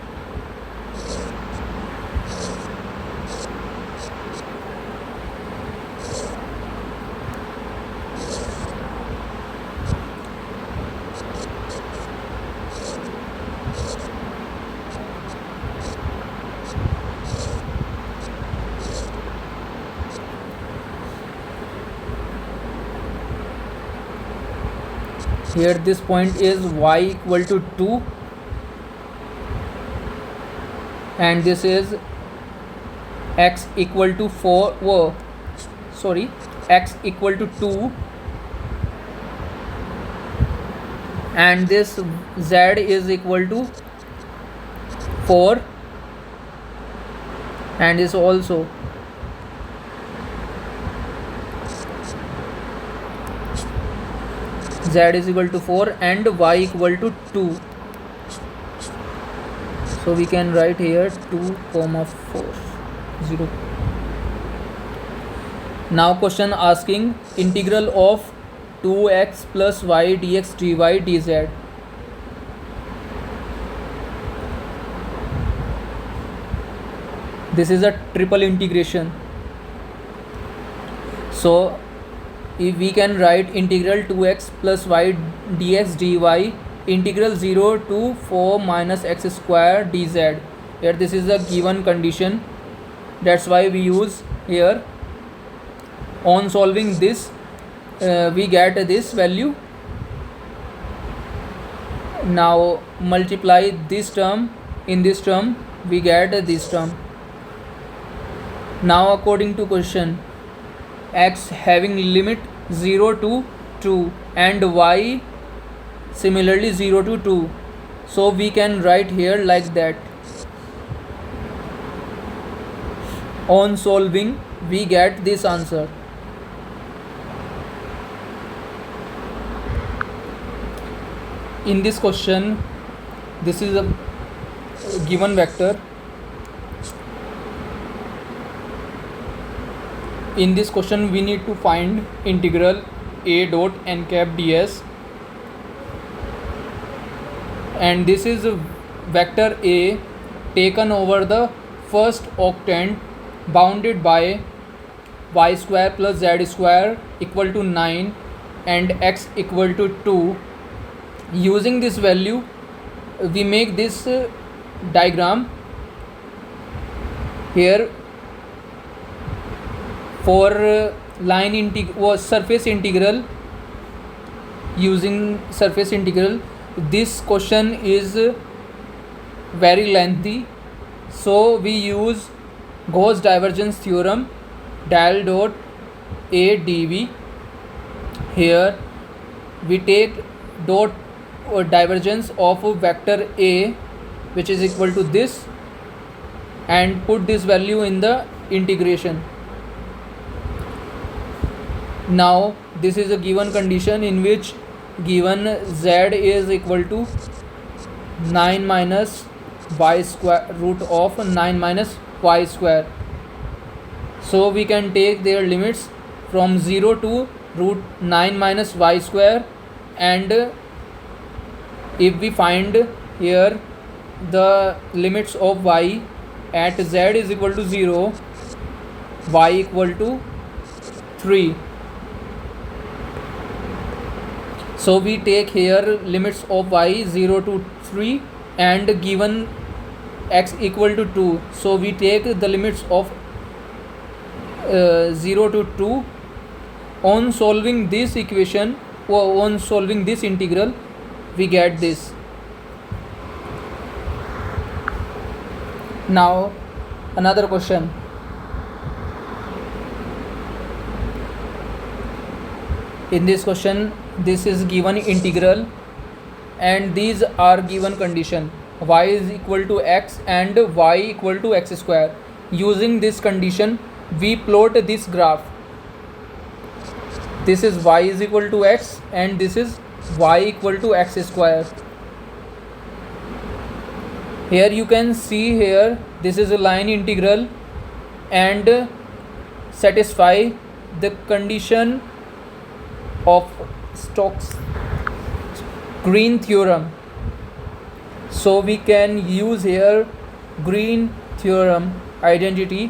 Here this point is y equal to 2 and this is x equal to x equal to 2 and this z is equal to 4 and this also. Z is equal to 4 and y equal to 2. So we can write here 2 comma 4 0. Now question asking integral of 2x plus y dx dy dz. This is a triple integration. So if we can write integral 2x plus y dx dy integral 0 to 4 minus x square dz. Here this is a given condition, that's why we use here. On solving this, we get this value. Now multiply this term in this term, we get this term. Now according to question, x having limit 0 to 2 and y similarly 0 to 2, so we can write here like that. On solving, we get this answer. In this question, this is a given vector. In this question we need to find integral a dot n cap ds, and this is vector a taken over the first octant bounded by y square plus z square equal to 9 and x equal to 2. Using this value, we make this diagram here. For was surface integral, using surface integral. This question is very lengthy, so we use Gauss divergence theorem, del dot A dv. Here we take dot divergence of vector A, which is equal to this, and put this value in the integration. Now this is a given condition in which given z is equal to 9 minus y square, root of 9 minus y square. So we can take their limits from 0 to root 9 minus y square, and if we find here the limits of y at z is equal to 0, y equal to 3. So we take here limits of y 0 to 3 and given x equal to 2. So we take the limits of 0 to 2. On solving this equation, or on solving this integral, we get this. Now another question. In this question, this is given integral and these are given condition, y is equal to x and y equal to x square. Using this condition, we plot this graph. This is y is equal to x and this is y equal to x square. Here you can see here this is a line integral and satisfy the condition of Stokes Green theorem. So we can use here Green theorem identity,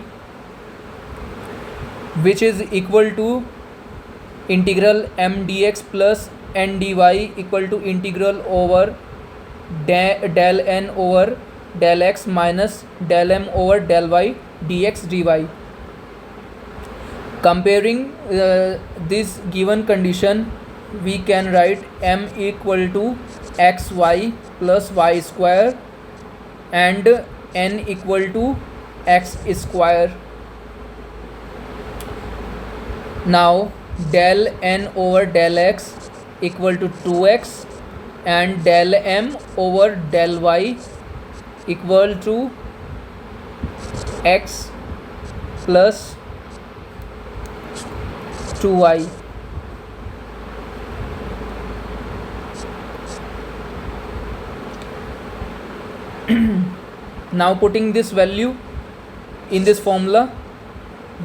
which is equal to integral m dx plus n dy equal to integral over del n over del x minus del m over del y dx dy. Comparing this given condition, we can write m equal to xy plus y square and n equal to x square. Now del n over del x equal to 2x and del m over del y equal to x plus 2y. Now putting this value in this formula,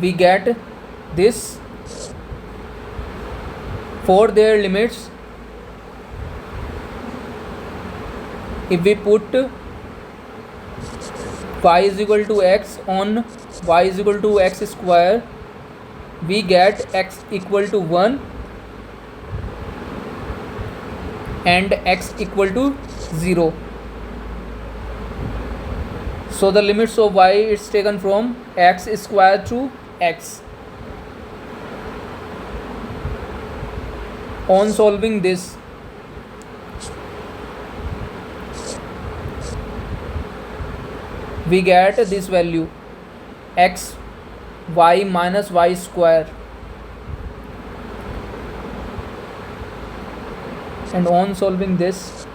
we get this. For their limits, if we put y is equal to x on y is equal to x square, we get x equal to 1 and x equal to 0. So the limits of y is taken from x square to x. On solving this, we get this value x y minus y square, and on solving this,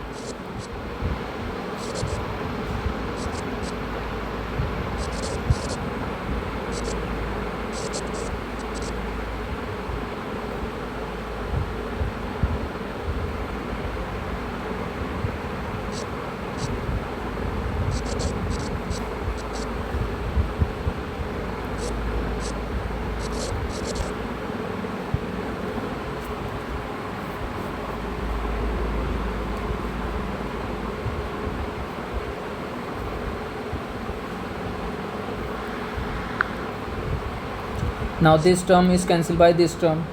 now this term is cancelled by this term.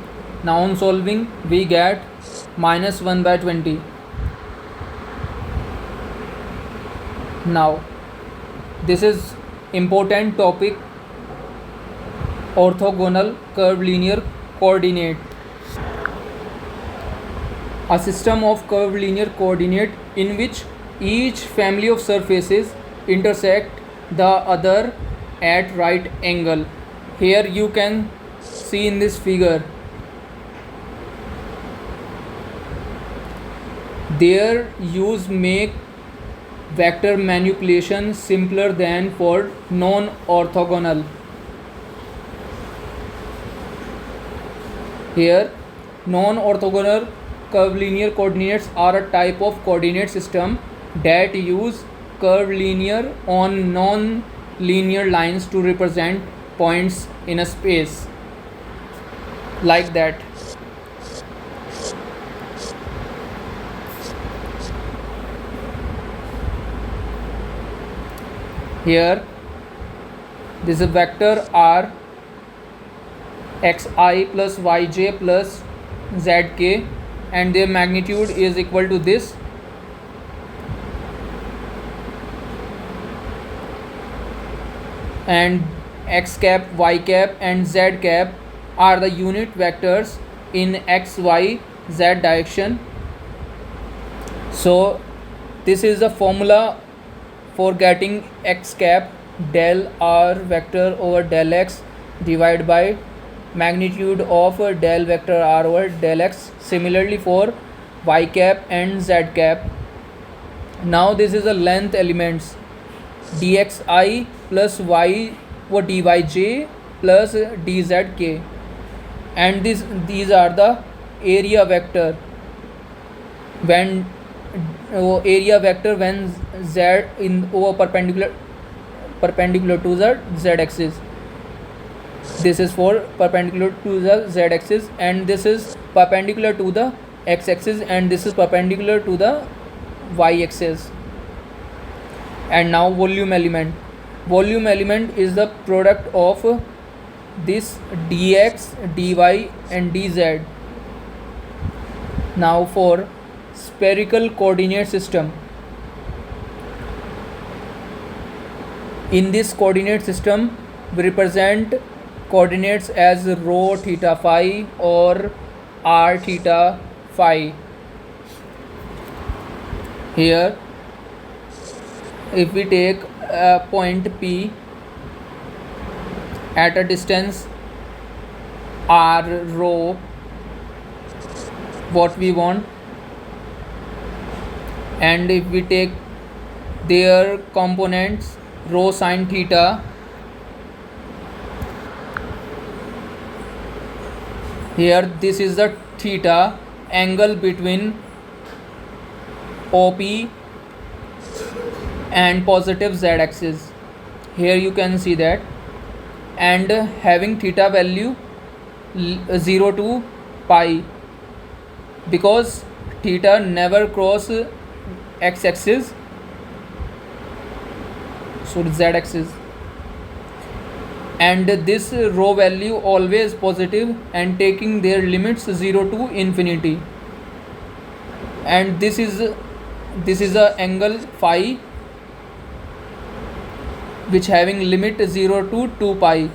Now on solving, we get minus 1 by 20. Now this is important topic, orthogonal curvilinear coordinate. A system of curved linear coordinate in which each family of surfaces intersect the other at right angle. Here you can see in this figure, their use make vector manipulation simpler than for non-orthogonal. Here, non-orthogonal curvilinear coordinates are a type of coordinate system that use curvilinear on non-linear lines to represent points in a space, like that. Here, this is a vector R xi plus yj plus zk, and their magnitude is equal to this. And x cap, y cap and z cap are the unit vectors in x, y, z direction. So this is the formula for getting x cap, del r vector over del x divided by magnitude of del vector r over del x. Similarly for y cap and z cap. Now this is the length elements dxi plus y or dyj plus dzk, and these are the area vector when z in over perpendicular to the z axis. This is for perpendicular to the z axis, and this is perpendicular to the x axis, and this is perpendicular to the y axis. And now volume element. Volume element is the product of this dx, dy and dz. Now for spherical coordinate system. In this coordinate system, we represent coordinates as rho theta phi or r theta phi. Here, if we take a point P at a distance r rho, what we want, and if we take their components rho sine theta, here this is the theta angle between OP and positive z axis. Here you can see that, and having theta value 0 to pi, because theta never cross x axis, so z axis, and this rho value always positive and taking their limits 0 to infinity, and this is a angle phi which having limit 0 to 2 pi.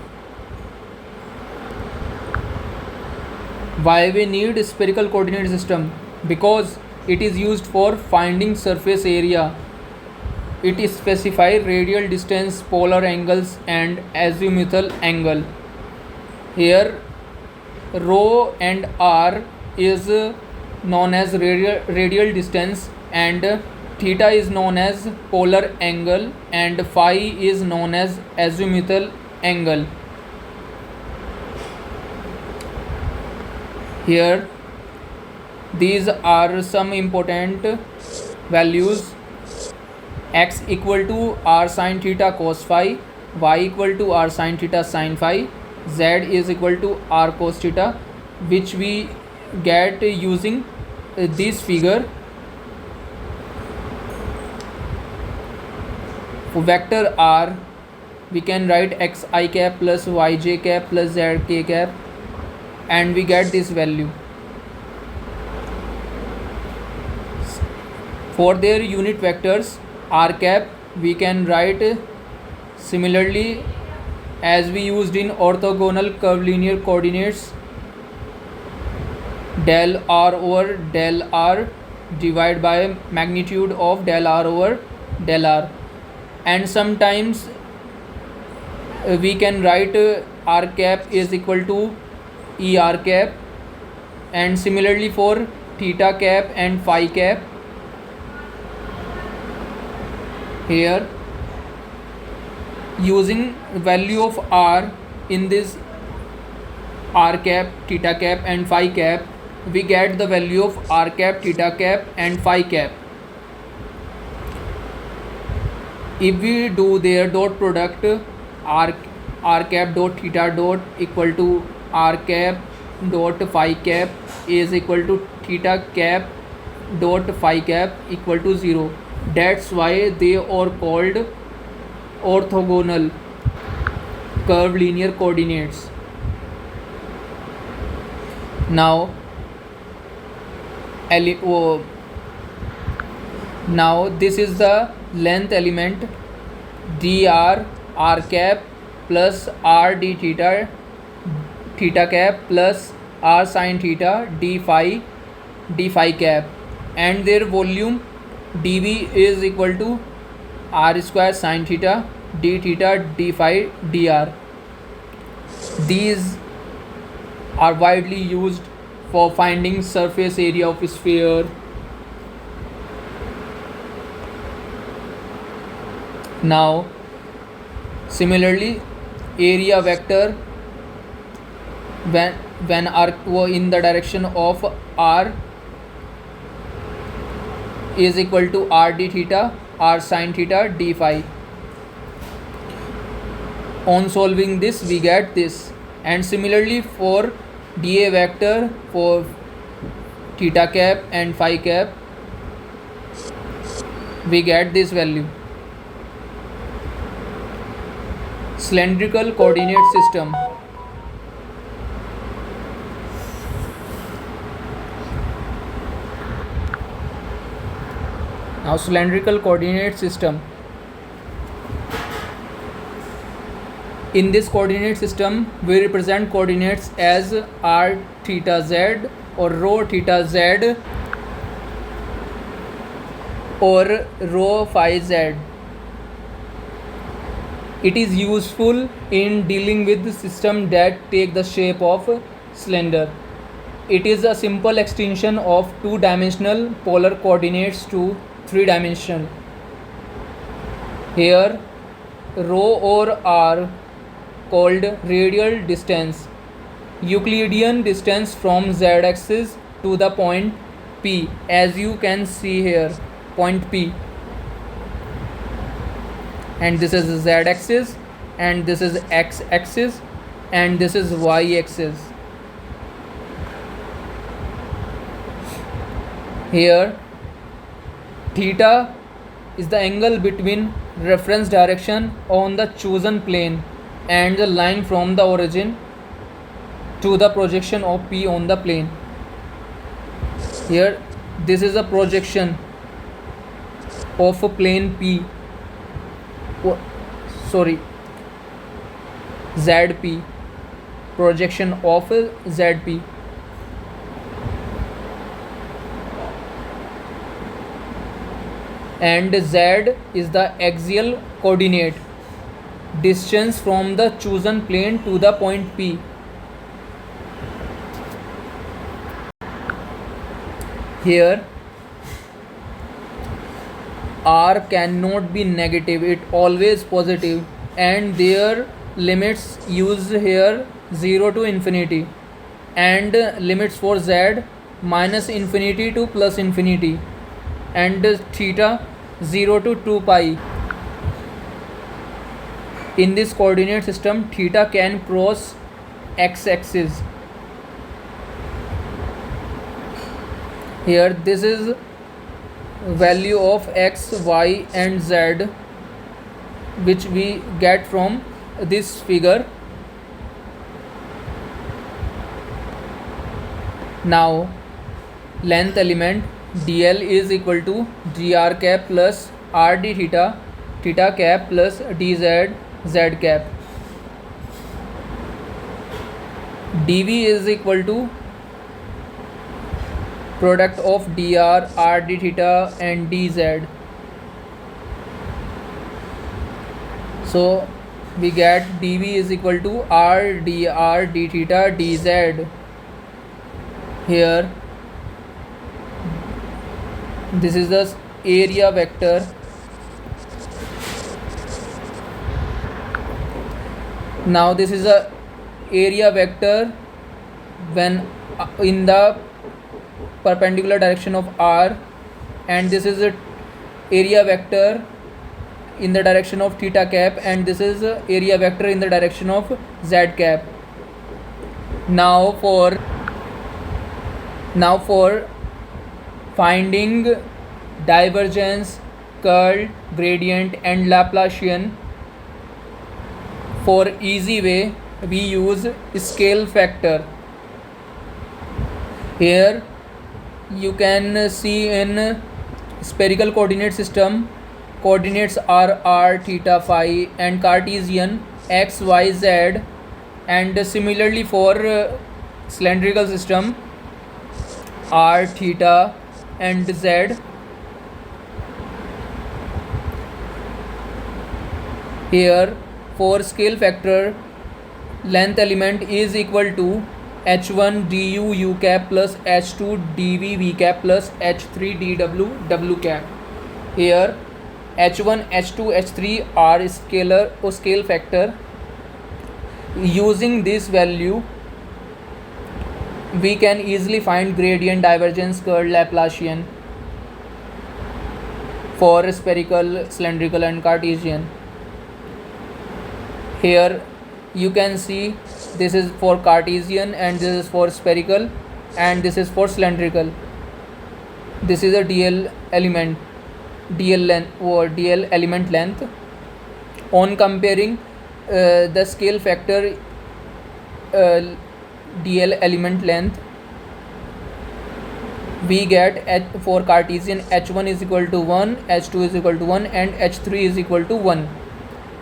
Why we need spherical coordinate system? Because it is used for finding surface area. It is specify radial distance, polar angles and azimuthal angle. Here rho and r is known as radial distance, and theta is known as polar angle, and phi is known as azimuthal angle. Here these are some important values: x equal to r sin theta cos phi, y equal to r sin theta sin phi, z is equal to r cos theta, which we get using this figure. For vector r, we can write xi cap plus yj cap plus zk cap, and we get this value. For their unit vectors r cap, we can write similarly as we used in orthogonal curvilinear coordinates, del r over del r divided by magnitude of del r over del r. And sometimes we can write r cap is equal to e r cap, and similarly for theta cap and phi cap. Here, using value of r in this r cap, theta cap and phi cap, we get the value of r cap, theta cap and phi cap. If we do their dot product, r cap dot theta dot equal to r cap dot phi cap is equal to theta cap dot phi cap equal to 0. That's why they are called orthogonal curved linear coordinates. Now this is the length element dr r cap plus r d theta theta cap plus r sin theta d phi cap, and their volume dv is equal to r square sin theta d theta d phi dr. These are widely used for finding surface area of a sphere. Now similarly, area vector when r in the direction of r is equal to r d theta r sin theta d phi. On solving this we get this, and similarly for dA vector for theta cap and phi cap we get this value. Cylindrical coordinate system. Now cylindrical coordinate system. In this coordinate system, we represent coordinates as r theta z or rho theta z or rho phi z. It is useful in dealing with the system that take the shape of cylinder. It is a simple extension of two-dimensional polar coordinates to three-dimensional. Here, rho or r called radial distance, Euclidean distance from z-axis to the point P, as you can see here, point P. And this is z-axis, and this is x-axis, and this is y-axis. Here, theta is the angle between reference direction on the chosen plane and the line from the origin to the projection of P on the plane. Here, this is a projection of a plane P. ZP, projection of ZP. And Z is the axial coordinate, distance from the chosen plane to the point P. Here, r cannot be negative, it always positive, and their limits used here 0 to infinity, and limits for z minus infinity to plus infinity, and theta 0 to 2 pi. In this coordinate system, theta can cross x-axis. Here, this is value of x, y and z which we get from this figure. Now length element dl is equal to dr cap plus rd theta theta cap plus dz z cap. dv is equal to product of dr, r d theta and dz. So we get dv is equal to r dr d theta dz. Here this is the area vector. Now this is a area vector when in the perpendicular direction of r, and this is a area vector in the direction of theta cap, and this is a area vector in the direction of z cap. Now for finding divergence, curl, gradient and Laplacian, for easy way we use scale factor. Here you can see in spherical coordinate system, coordinates are r, theta, phi and Cartesian x, y, z, and similarly for cylindrical system r, theta and z. Here for scale factor, length element is equal to h1 du u cap plus h2 dv v cap plus h3 dw w cap. Here h1, h2, h3 are scalar or scale factor. Using this value we can easily find gradient, divergence, curl, Laplacian for spherical, cylindrical and Cartesian. Here you can see this is for Cartesian and this is for spherical and this is for cylindrical. This is a dl element, dl length or dl element length. On comparing the scale factor dl element length, we get for Cartesian h1 is equal to 1, h2 is equal to 1 and h3 is equal to 1.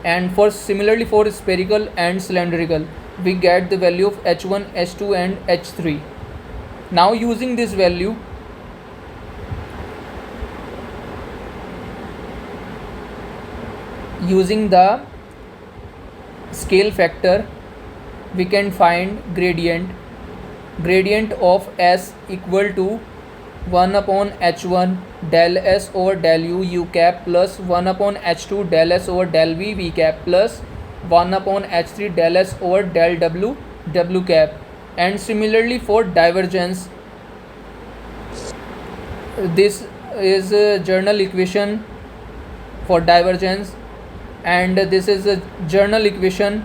And for similarly for spherical and cylindrical we get the value of h1, h2 and h3. Now using this value using the scale factor we can find gradient of s equal to 1 upon h1 del s over del u cap plus 1 upon h2 del s over del v cap plus 1 upon h3 del s over del w cap. And similarly for divergence, this is a journal equation for divergence and this is a journal equation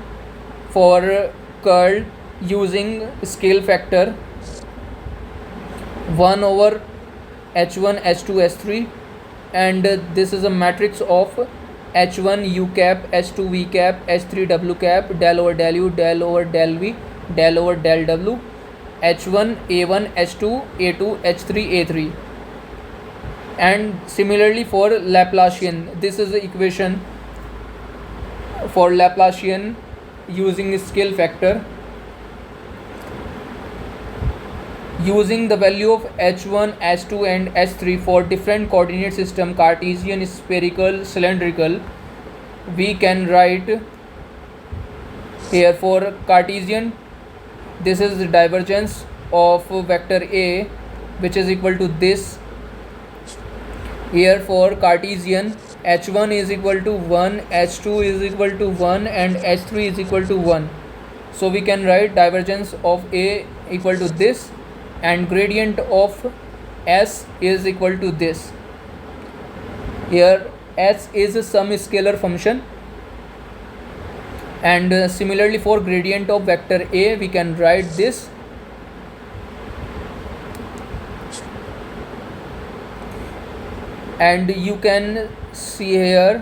for curl using scale factor 1 over h1, h2, h3, and this is a matrix of h1 u cap, h2 v cap, h3 w cap, del over del u, del over del v, del over del w, h1 a1, h2 a2, h3 a3. And similarly for Laplacian, this is the equation for Laplacian using scale factor. Using the value of h1, h2 and h3 for different coordinate system, Cartesian, spherical, cylindrical, we can write here for Cartesian, this is the divergence of vector A which is equal to this. Here for Cartesian, h1 is equal to 1, h2 is equal to 1 and h3 is equal to 1. So we can write divergence of A equal to this and gradient of s is equal to this. Here s is some scalar function, and similarly for gradient of vector A we can write this. And you can see here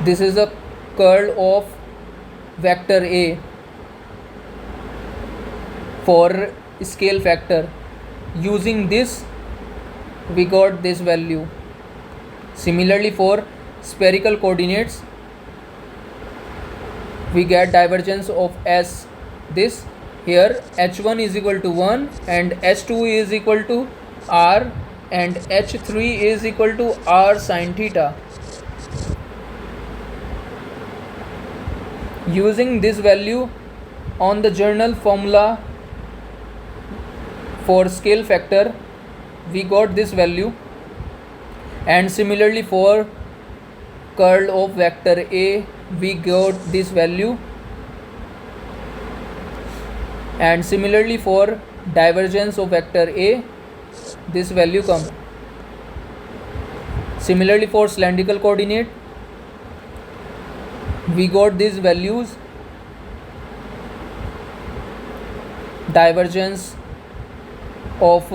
this is a curl of vector A for scale factor. Using this we got this value. Similarly for spherical coordinates we get divergence of s this. Here h1 is equal to 1 and h2 is equal to r and h3 is equal to r sin theta. Using this value on the general formula for scale factor, we got this value. And similarly for curl of vector A, we got this value. And similarly for divergence of vector A, this value comes. Similarly for cylindrical coordinate, we got these values. Divergence of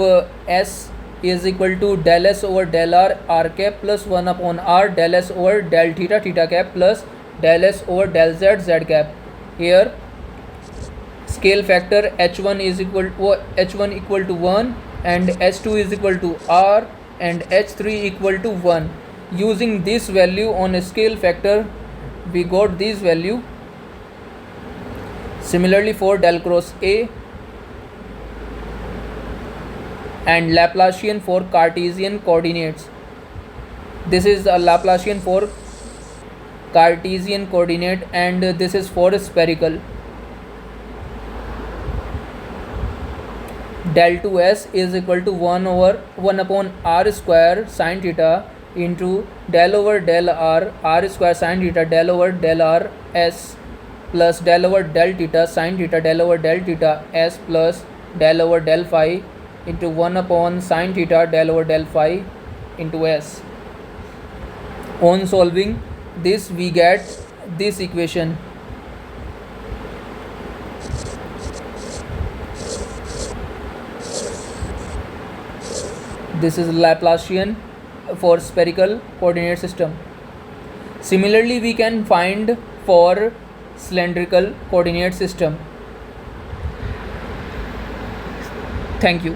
S is equal to del S over del R cap plus 1 upon R, del S over del theta cap plus del S over del Z cap. Here scale factor h1 is equal to 1 and h2 is equal to r and h3 equal to 1. Using this value on a scale factor, we got this value. Similarly for del cross A and Laplacian for Cartesian coordinates. This is a Laplacian for Cartesian coordinate and this is for spherical. Del 2s is equal to 1 upon r square sin theta into del over del r square sin theta del over del r s plus del over del theta sin theta del over del theta s plus del over del phi into 1 upon sin theta del over del phi into s. On solving this, we get this equation. This is Laplacian for spherical coordinate system. Similarly, we can find for cylindrical coordinate system. Thank you.